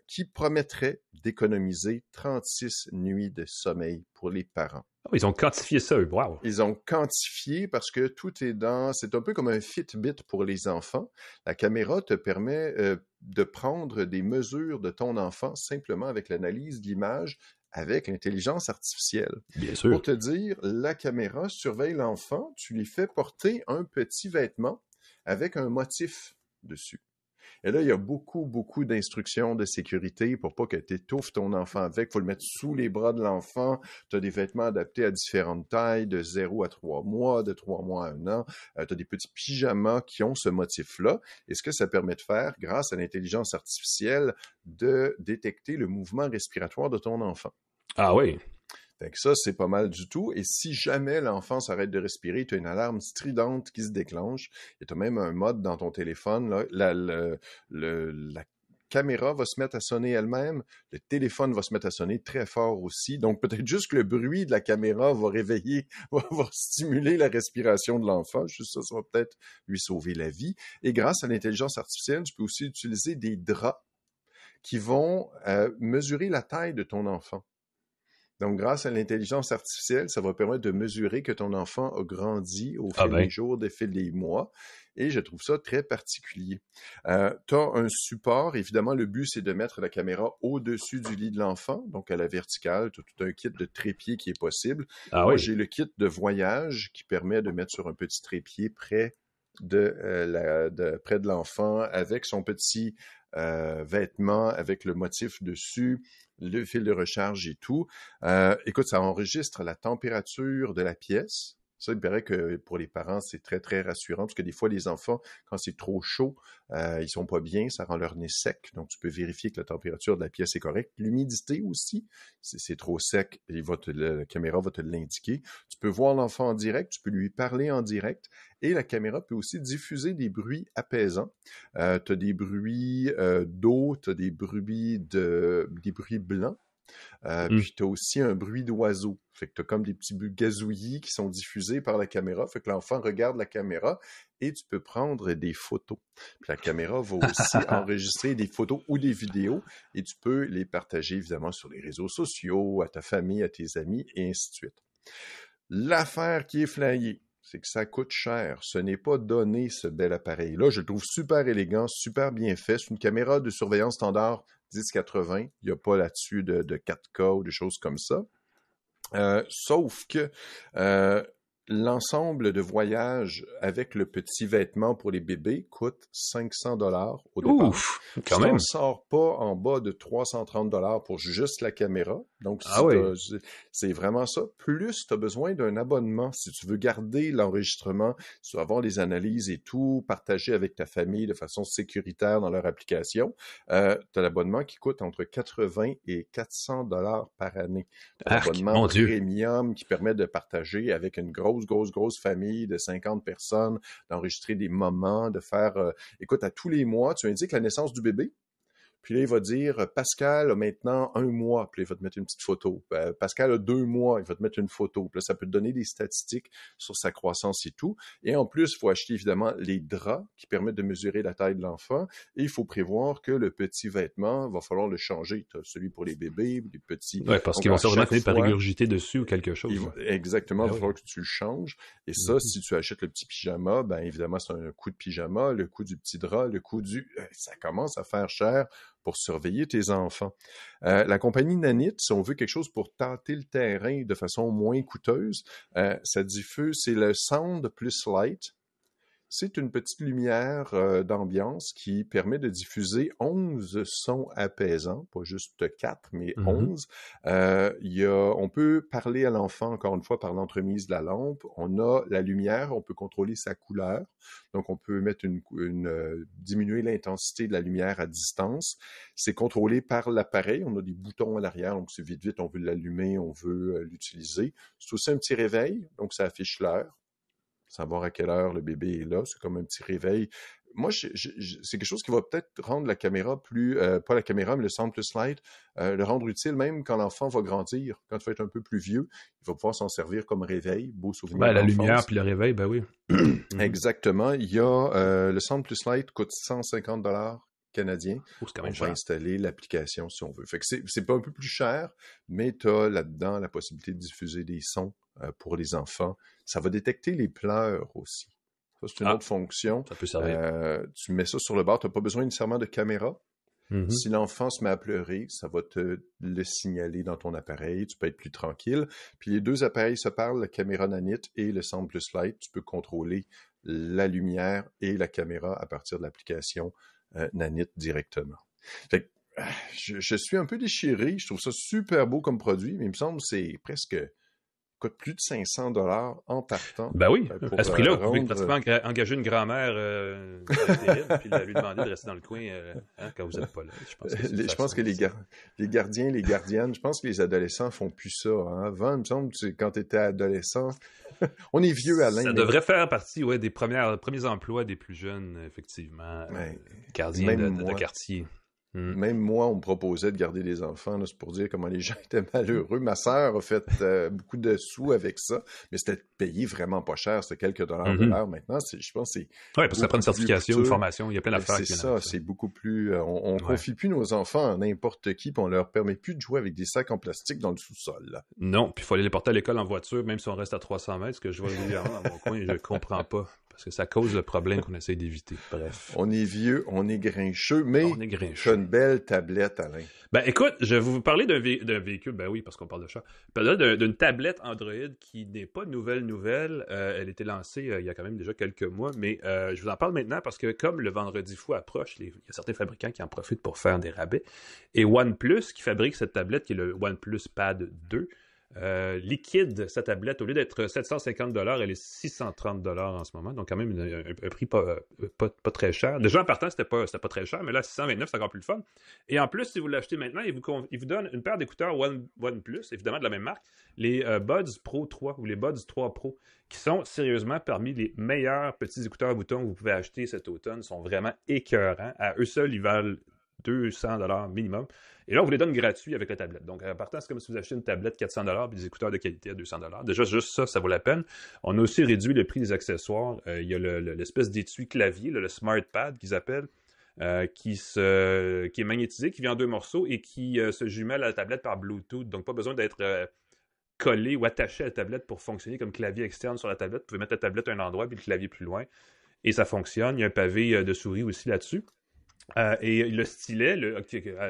Qui promettrait d'économiser 36 nuits de sommeil pour les parents. Oh, ils ont quantifié ça, eux. Wow. Ils ont quantifié parce que tout est dans... C'est un peu comme un Fitbit pour les enfants. La caméra te permet de prendre des mesures de ton enfant simplement avec l'analyse de l'image avec l'intelligence artificielle. Bien sûr. Pour te dire, la caméra surveille l'enfant, tu lui fais porter un petit vêtement avec un motif dessus. Et là, il y a beaucoup d'instructions de sécurité pour pas que tu étouffes ton enfant avec. Il faut le mettre sous les bras de l'enfant. Tu as des vêtements adaptés à différentes tailles, de 0 à 3 mois, de 3 mois à 1 an. Tu as des petits pyjamas qui ont ce motif-là. Et ce que ça permet de faire, grâce à l'intelligence artificielle, de détecter le mouvement respiratoire de ton enfant. Ah oui. Fait que ça, c'est pas mal du tout. Et si jamais l'enfant s'arrête de respirer, tu as une alarme stridente qui se déclenche. Et tu as même un mode dans ton téléphone. Là, la caméra va se mettre à sonner elle-même. Le téléphone va se mettre à sonner très fort aussi. Donc, peut-être juste que le bruit de la caméra va réveiller, va stimuler la respiration de l'enfant. Juste ça va peut-être lui sauver la vie. Et grâce à l'intelligence artificielle, tu peux aussi utiliser des draps qui vont mesurer la taille de ton enfant. Donc, grâce à l'intelligence artificielle, ça va permettre de mesurer que ton enfant a grandi au fil des jours, au fil des mois. Et je trouve ça très particulier. Tu as un support. Évidemment, le but, c'est de mettre la caméra au-dessus du lit de l'enfant, donc à la verticale. Tu as tout un kit de trépied qui est possible. Moi, j'ai le kit de voyage qui permet de mettre sur un petit trépied près de l'enfant avec son petit vêtement, avec le motif dessus, le fil de recharge et tout. Écoute, ça enregistre la température de la pièce. Ça, il me paraît que pour les parents, c'est très, très rassurant parce que des fois, les enfants, quand c'est trop chaud, ils sont pas bien, ça rend leur nez sec. Donc, tu peux vérifier que la température de la pièce est correcte. L'humidité aussi, si c'est trop sec, la caméra va te l'indiquer. Tu peux voir l'enfant en direct, tu peux lui parler en direct et la caméra peut aussi diffuser des bruits apaisants. Tu as des bruits d'eau, tu as des bruits blancs. Puis tu as aussi un bruit d'oiseau. Fait que tu as comme des petits buts gazouillis qui sont diffusés par la caméra. Fait que l'enfant regarde la caméra et tu peux prendre des photos. Puis la caméra va aussi enregistrer des photos ou des vidéos et tu peux les partager évidemment sur les réseaux sociaux, à ta famille, à tes amis et ainsi de suite. L'affaire qui est flyée, c'est que ça coûte cher. Ce n'est pas donné, ce bel appareil-là. Je le trouve super élégant, super bien fait. C'est une caméra de surveillance standard 1080. Il n'y a pas là-dessus de 4K ou des choses comme ça. Sauf que l'ensemble de voyages avec le petit vêtement pour les bébés coûte 500 $ au départ. Ouf, quand même. On ne sort pas en bas de 330 $ pour juste la caméra. Donc, c'est vraiment ça. Plus, tu as besoin d'un abonnement si tu veux garder l'enregistrement, si tu veux avoir les analyses et tout, partager avec ta famille de façon sécuritaire dans leur application. Tu as l'abonnement qui coûte entre 80 et 400 $ par année. L'abonnement premium qui permet de partager avec une grosse famille de 50 personnes, d'enregistrer des moments, de faire... écoute, à tous les mois, tu indiques la naissance du bébé. Puis là, il va dire, Pascal a maintenant 1 mois. Puis là, il va te mettre une petite photo. Pascal a 2 mois. Il va te mettre une photo. Puis là, ça peut te donner des statistiques sur sa croissance et tout. Et en plus, il faut acheter évidemment les draps qui permettent de mesurer la taille de l'enfant. Et il faut prévoir que le petit vêtement, va falloir le changer. Tu as celui pour les bébés, les petits. Oui, parce qu'ils vont sûrement finir par régurgiter dessus ou quelque chose. Exactement, il va falloir que tu le changes. Et ça, si tu achètes le petit pyjama, ben évidemment, c'est un coût de pyjama, le coût du petit drap, le coût du... Ça commence à faire cher pour surveiller tes enfants. La compagnie Nanit, si on veut quelque chose pour tâter le terrain de façon moins coûteuse, ça diffuse, c'est le Sound Plus Light. C'est une petite lumière d'ambiance qui permet de diffuser 11 sons apaisants, pas juste 4, mais 11. On peut parler à l'enfant, encore une fois, par l'entremise de la lampe. On a la lumière, on peut contrôler sa couleur. Donc, on peut mettre diminuer l'intensité de la lumière à distance. C'est contrôlé par l'appareil. On a des boutons à l'arrière, donc c'est vite, on veut l'allumer, on veut l'utiliser. C'est aussi un petit réveil, donc ça affiche l'heure. Savoir à quelle heure le bébé est là, c'est comme un petit réveil. Moi, c'est quelque chose qui va peut-être rendre la caméra plus, pas la caméra, mais le Sound Plus Light, le rendre utile même quand l'enfant va grandir, quand il va être un peu plus vieux, il va pouvoir s'en servir comme réveil, beau souvenir. La lumière puis le réveil, ben oui. Exactement. Il y a le Sound Plus Light coûte 150 $ canadiens. C'est quand même on va installer l'application si on veut. Fait que c'est pas un peu plus cher, mais tu as là-dedans la possibilité de diffuser des sons pour les enfants. Ça va détecter les pleurs aussi. Ça, c'est une autre fonction. Ça peut servir. Tu mets ça sur le bord. Tu n'as pas besoin nécessairement de caméra. Si l'enfant se met à pleurer, ça va te le signaler dans ton appareil. Tu peux être plus tranquille. Puis les deux appareils se parlent, la caméra Nanit et le Sound Plus Light. Tu peux contrôler la lumière et la caméra à partir de l'application Nanit directement. Fait que, je suis un peu déchiré. Je trouve ça super beau comme produit, mais il me semble que c'est presque... coûte plus de 500 $ en partant. Ben oui, à ce prix-là, vous pouvez pratiquement engager une grand-mère terrible puis lui demander de rester dans le coin quand vous n'êtes pas là. Je pense que les gardiens, les gardiennes, je pense que les adolescents font plus ça. Hein. Avant, il me semble que quand tu étais adolescent, on est vieux, Alain. Ça devrait faire partie des premiers emplois des plus jeunes, effectivement. Gardiens de quartier. Même moi, on me proposait de garder des enfants, là, c'est pour dire comment les gens étaient malheureux. Ma sœur a fait beaucoup de sous avec ça, mais c'était payé vraiment pas cher, c'était quelques dollars de l'heure. Maintenant, je pense que c'est... Oui, parce que ça prend une certification, une formation, il y a plein d'affaires. C'est ça, c'est beaucoup plus... on confie plus nos enfants à n'importe qui, puis on leur permet plus de jouer avec des sacs en plastique dans le sous-sol. Là. Non, puis il faut aller les porter à l'école en voiture, même si on reste à 300 mètres, ce que je vois régulièrement dans mon coin, je comprends pas. Parce que ça cause le problème qu'on essaie d'éviter. Bref. On est vieux, on est grincheux, mais tu as une belle tablette, Alain. Ben écoute, je vais vous parler d'un véhicule, ben oui, parce qu'on parle de chat. D'une tablette Android qui n'est pas nouvelle. Elle a été lancée il y a quand même déjà quelques mois, mais je vous en parle maintenant parce que comme le vendredi fou approche, il y a certains fabricants qui en profitent pour faire des rabais. Et OnePlus, qui fabrique cette tablette, qui est le OnePlus Pad 2, liquide sa tablette, au lieu d'être 750 $, elle est 630 $ en ce moment, donc quand même un prix pas très cher. Déjà en partant, c'était pas très cher, mais là 629, c'est encore plus le fun. Et en plus, si vous l'achetez maintenant, il vous donne une paire d'écouteurs OnePlus, évidemment de la même marque, les Buds Pro 3 ou les Buds 3 Pro, qui sont sérieusement parmi les meilleurs petits écouteurs à boutons que vous pouvez acheter cet automne, sont vraiment écœurants. À eux seuls, ils valent $200 minimum. Et là, on vous les donne gratuits avec la tablette. Donc, en partant, c'est comme si vous achetez une tablette $400 et des écouteurs de qualité à $200. Déjà, juste ça, ça vaut la peine. On a aussi réduit le prix des accessoires. Il y a l'espèce d'étui clavier, le Smart Pad qu'ils appellent, qui est magnétisé, qui vient en 2 morceaux et qui se jumelle à la tablette par Bluetooth. Donc, pas besoin d'être collé ou attaché à la tablette pour fonctionner comme clavier externe sur la tablette. Vous pouvez mettre la tablette à un endroit puis le clavier plus loin. Et ça fonctionne. Il y a un pavé de souris aussi là-dessus. Et le stylet,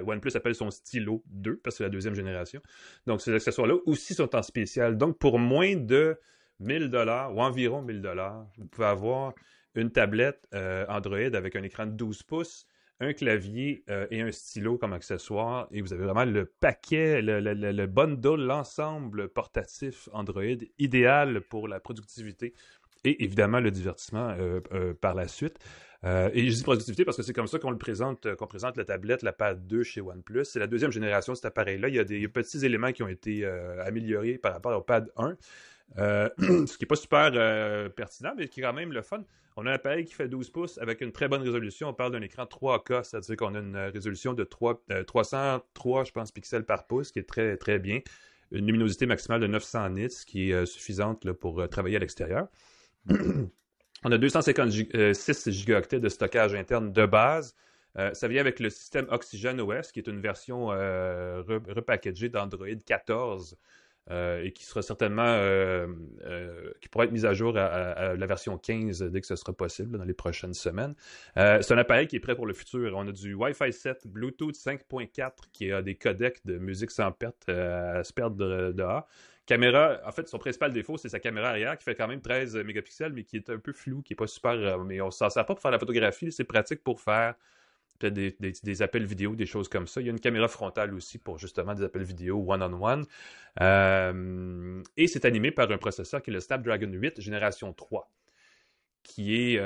OnePlus appelle son stylo 2 parce que c'est la 2e génération. Donc, ces accessoires-là aussi sont en spécial. Donc, pour moins de $1,000 ou environ $1,000, vous pouvez avoir une tablette Android avec un écran de 12 pouces, un clavier et un stylo comme accessoire. Et vous avez vraiment le paquet, le bundle, l'ensemble portatif Android idéal pour la productivité et évidemment le divertissement par la suite. Et je dis productivité parce que c'est comme ça qu'on présente la tablette, la Pad 2 chez OnePlus. C'est la 2e génération de cet appareil-là. Il y a des petits éléments qui ont été améliorés par rapport au Pad 1. Ce qui n'est pas super pertinent, mais qui est quand même le fun. On a un appareil qui fait 12 pouces avec une très bonne résolution. On parle d'un écran 3K, c'est-à-dire qu'on a une résolution de 303, je pense, pixels par pouce, qui est très, très bien. Une luminosité maximale de 900 nits, qui est suffisante là, pour travailler à l'extérieur. On a 256 gigaoctets de stockage interne de base. Ça vient avec le système Oxygen OS, qui est une version repackagée d'Android 14 et qui sera certainement qui pourra être mise à jour à la version 15 dès que ce sera possible dans les prochaines semaines. C'est un appareil qui est prêt pour le futur. On a du Wi-Fi 7, Bluetooth 5.4 qui a des codecs de musique sans perte à se perdre dehors. Caméra, en fait, son principal défaut, c'est sa caméra arrière qui fait quand même 13 mégapixels, mais qui est un peu flou, qui n'est pas super. Mais on ne s'en sert pas pour faire la photographie, c'est pratique pour faire peut-être des appels vidéo, des choses comme ça. Il y a une caméra frontale aussi pour justement des appels vidéo one-on-one. Et c'est animé par un processeur qui est le Snapdragon 8 génération 3, qui est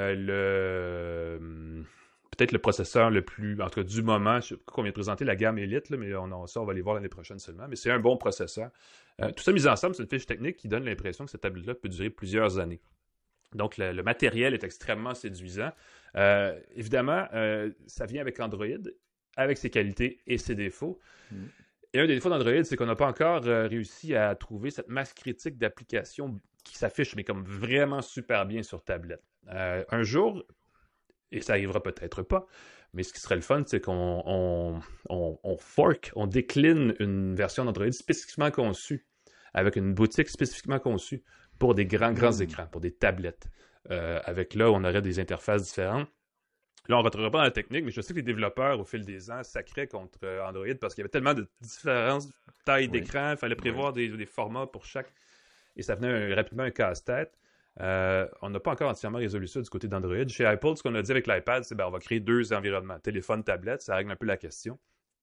peut-être le processeur le plus, en tout cas du moment, je sais pas qu'on vient de présenter la gamme Elite, là, mais ça, on va les voir l'année prochaine seulement, mais c'est un bon processeur. Tout ça mis ensemble, c'est une fiche technique qui donne l'impression que cette tablette-là peut durer plusieurs années. Donc, le matériel est extrêmement séduisant. Évidemment, ça vient avec Android, avec ses qualités et ses défauts. Et un des défauts d'Android, c'est qu'on n'a pas encore réussi à trouver cette masse critique d'applications qui s'affiche, mais comme vraiment super bien sur tablette. Un jour, et ça arrivera peut-être pas, mais ce qui serait le fun, c'est qu'on décline une version d'Android spécifiquement conçue, avec une boutique spécifiquement conçue pour des grands écrans, pour des tablettes. Avec là, on aurait des interfaces différentes. Là, on ne rentrera pas dans la technique, mais je sais que les développeurs, au fil des ans, sacraient contre Android parce qu'il y avait tellement de différentes tailles d'écran, il fallait prévoir des formats pour chaque. Et ça venait rapidement un casse-tête. On n'a pas encore entièrement résolu ça du côté d'Android. Chez Apple, ce qu'on a dit avec l'iPad, c'est on va créer 2 environnements, téléphone, tablette, ça règle un peu la question.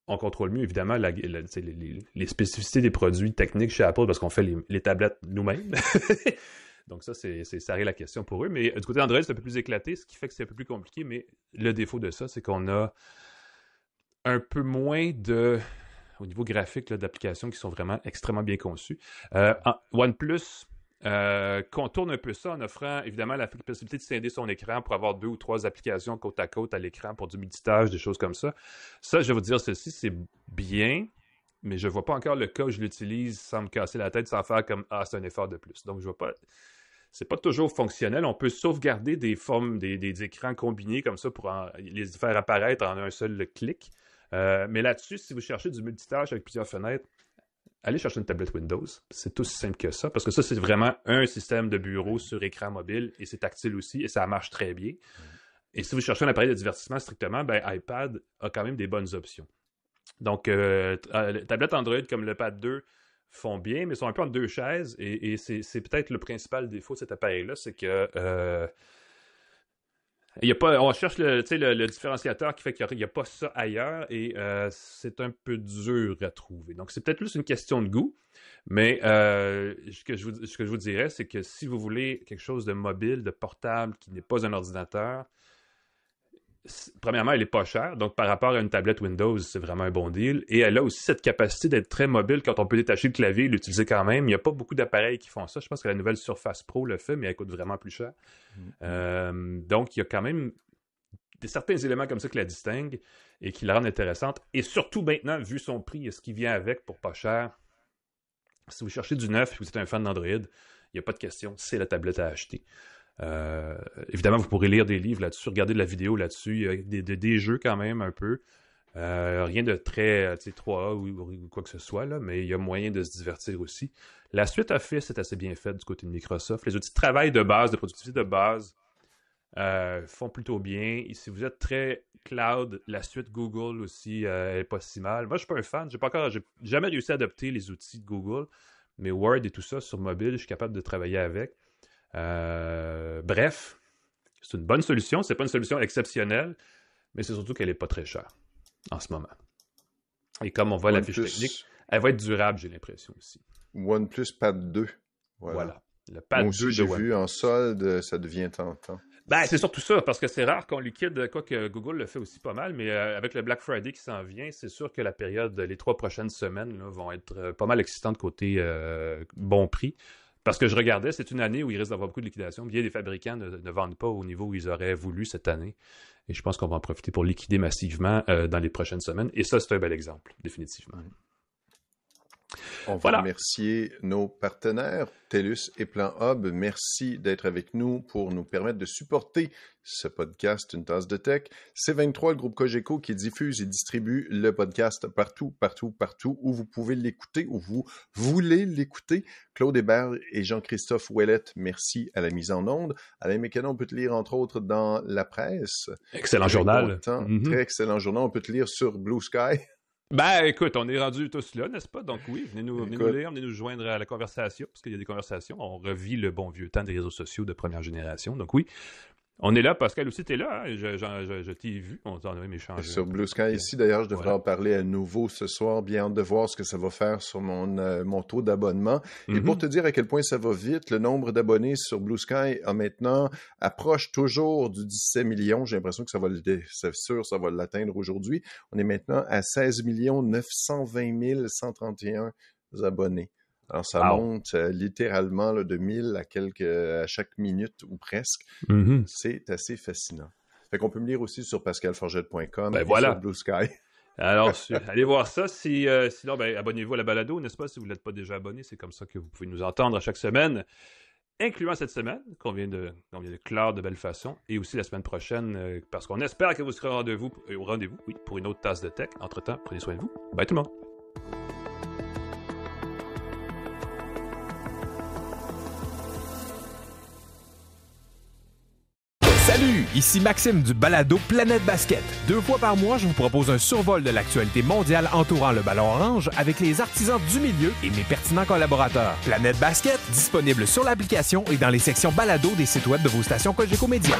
On contrôle mieux, évidemment, les spécificités des produits techniques chez Apple parce qu'on fait les tablettes nous-mêmes. Donc ça règle la question pour eux. Mais du côté d'Android, c'est un peu plus éclaté, ce qui fait que c'est un peu plus compliqué. Mais le défaut de ça, c'est qu'on a un peu moins au niveau graphique, là, d'applications qui sont vraiment extrêmement bien conçues. OnePlus contourne un peu ça en offrant évidemment la possibilité de scinder son écran pour avoir 2 ou 3 applications côte à côte à l'écran pour du multitâche, des choses comme ça. Ça, je vais vous dire ceci, c'est bien, mais je ne vois pas encore le cas où je l'utilise sans me casser la tête, sans faire comme « Ah, c'est un effort de plus ». Donc, je vois pas... C'est pas toujours fonctionnel. On peut sauvegarder des formes, des écrans combinés comme ça pour les faire apparaître en un seul clic. Mais là-dessus, si vous cherchez du multitâche avec plusieurs fenêtres, allez chercher une tablette Windows. C'est aussi simple que ça, parce que ça, c'est vraiment un système de bureau sur écran mobile, et c'est tactile aussi, et ça marche très bien. Et si vous cherchez un appareil de divertissement strictement, iPad a quand même des bonnes options. Donc, tablettes Android comme le Pad 2 font bien, mais sont un peu entre 2 chaises, et c'est peut-être le principal défaut de cet appareil-là, c'est que on cherche le différenciateur qui fait qu'il n'y a pas ça ailleurs, et c'est un peu dur à trouver. Donc, c'est peut-être plus une question de goût, mais ce que je vous dirais, c'est que si vous voulez quelque chose de mobile, de portable, qui n'est pas un ordinateur, premièrement, elle n'est pas chère. Donc, par rapport à une tablette Windows, c'est vraiment un bon deal. Et elle a aussi cette capacité d'être très mobile quand on peut détacher le clavier et l'utiliser quand même. Il n'y a pas beaucoup d'appareils qui font ça. Je pense que la nouvelle Surface Pro le fait, mais elle coûte vraiment plus cher. Donc, il y a quand même certains éléments comme ça qui la distinguent et qui la rendent intéressante. Et surtout maintenant, vu son prix et ce qui vient avec pour pas cher, si vous cherchez du neuf et que vous êtes un fan d'Android, il n'y a pas de question, c'est la tablette à acheter. Évidemment, vous pourrez lire des livres là-dessus, regarder de la vidéo là-dessus, il y a des jeux quand même un peu. Rien de très 3A ou quoi que ce soit, là, mais il y a moyen de se divertir aussi. La suite Office est assez bien faite du côté de Microsoft. Les outils de travail de base, de productivité de base, font plutôt bien. Et si vous êtes très cloud, la suite Google aussi est pas si mal. Moi, je suis pas un fan. J'ai jamais réussi à adopter les outils de Google, mais Word et tout ça sur mobile, je suis capable de travailler avec. Bref, c'est une bonne solution. C'est pas une solution exceptionnelle, mais c'est surtout qu'elle est pas très chère en ce moment. Et comme on voit la fiche technique, elle va être durable, j'ai l'impression aussi. OnePlus Pad 2. Voilà. Le Pad 2 aussi, j'ai vu en solde, ça devient tentant. Ben, c'est surtout ça, parce que c'est rare qu'on liquide, quoique Google le fait aussi pas mal, mais avec le Black Friday qui s'en vient, c'est sûr que la période, les 3 prochaines semaines là, vont être pas mal excitantes côté bon prix. Parce que je regardais, c'est une année où il risque d'avoir beaucoup de liquidations. Bien des fabricants ne vendent pas au niveau où ils auraient voulu cette année. Et je pense qu'on va en profiter pour liquider massivement dans les prochaines semaines. Et ça, c'est un bel exemple, définitivement. On va remercier nos partenaires, TELUS et Plan Hub. Merci d'être avec nous pour nous permettre de supporter ce podcast Une tasse de tech. C23, le groupe Cogeco, qui diffuse et distribue le podcast partout où vous pouvez l'écouter, où vous voulez l'écouter. Claude Hébert et Jean-Christophe Ouellette, merci à la mise en onde. Alain Mécana, on peut te lire entre autres dans la presse. Excellent journal. Très excellent journal. On peut te lire sur Blue Sky. Ben, écoute, on est rendus tous là, n'est-ce pas? Donc oui, venez nous lire, venez nous joindre à la conversation, parce qu'il y a des conversations. On revit le bon vieux temps des réseaux sociaux de première génération. Donc oui, on est là. Pascal aussi, t'es là. Hein? Je t'ai vu. On en a même échangé. Sur Blue Sky ici, d'ailleurs, je devrais en parler à nouveau ce soir. Bien hâte de voir ce que ça va faire sur mon taux d'abonnement. Et pour te dire à quel point ça va vite, le nombre d'abonnés sur Blue Sky approche toujours du 17 millions. J'ai l'impression que c'est sûr, ça va l'atteindre aujourd'hui. On est maintenant à 16 920 131 abonnés. Alors, ça monte littéralement là, de 1000 à chaque minute ou presque. C'est assez fascinant. Fait qu'on peut me lire aussi sur pascalforget.com et sur Blue Sky. Alors, allez voir ça. Sinon, abonnez-vous à la balado, n'est-ce pas? Si vous n'êtes pas déjà abonné, c'est comme ça que vous pouvez nous entendre à chaque semaine, incluant cette semaine, qu'on vient de clore de belle façon, et aussi la semaine prochaine, parce qu'on espère que vous serez au rendez-vous, pour une autre tasse de tech. Entre-temps, prenez soin de vous. Bye tout le monde! Salut, ici Maxime du balado Planète Basket. 2 fois par mois, je vous propose un survol de l'actualité mondiale entourant le ballon orange avec les artisans du milieu et mes pertinents collaborateurs. Planète Basket, disponible sur l'application et dans les sections balado des sites web de vos stations Cogeco Média.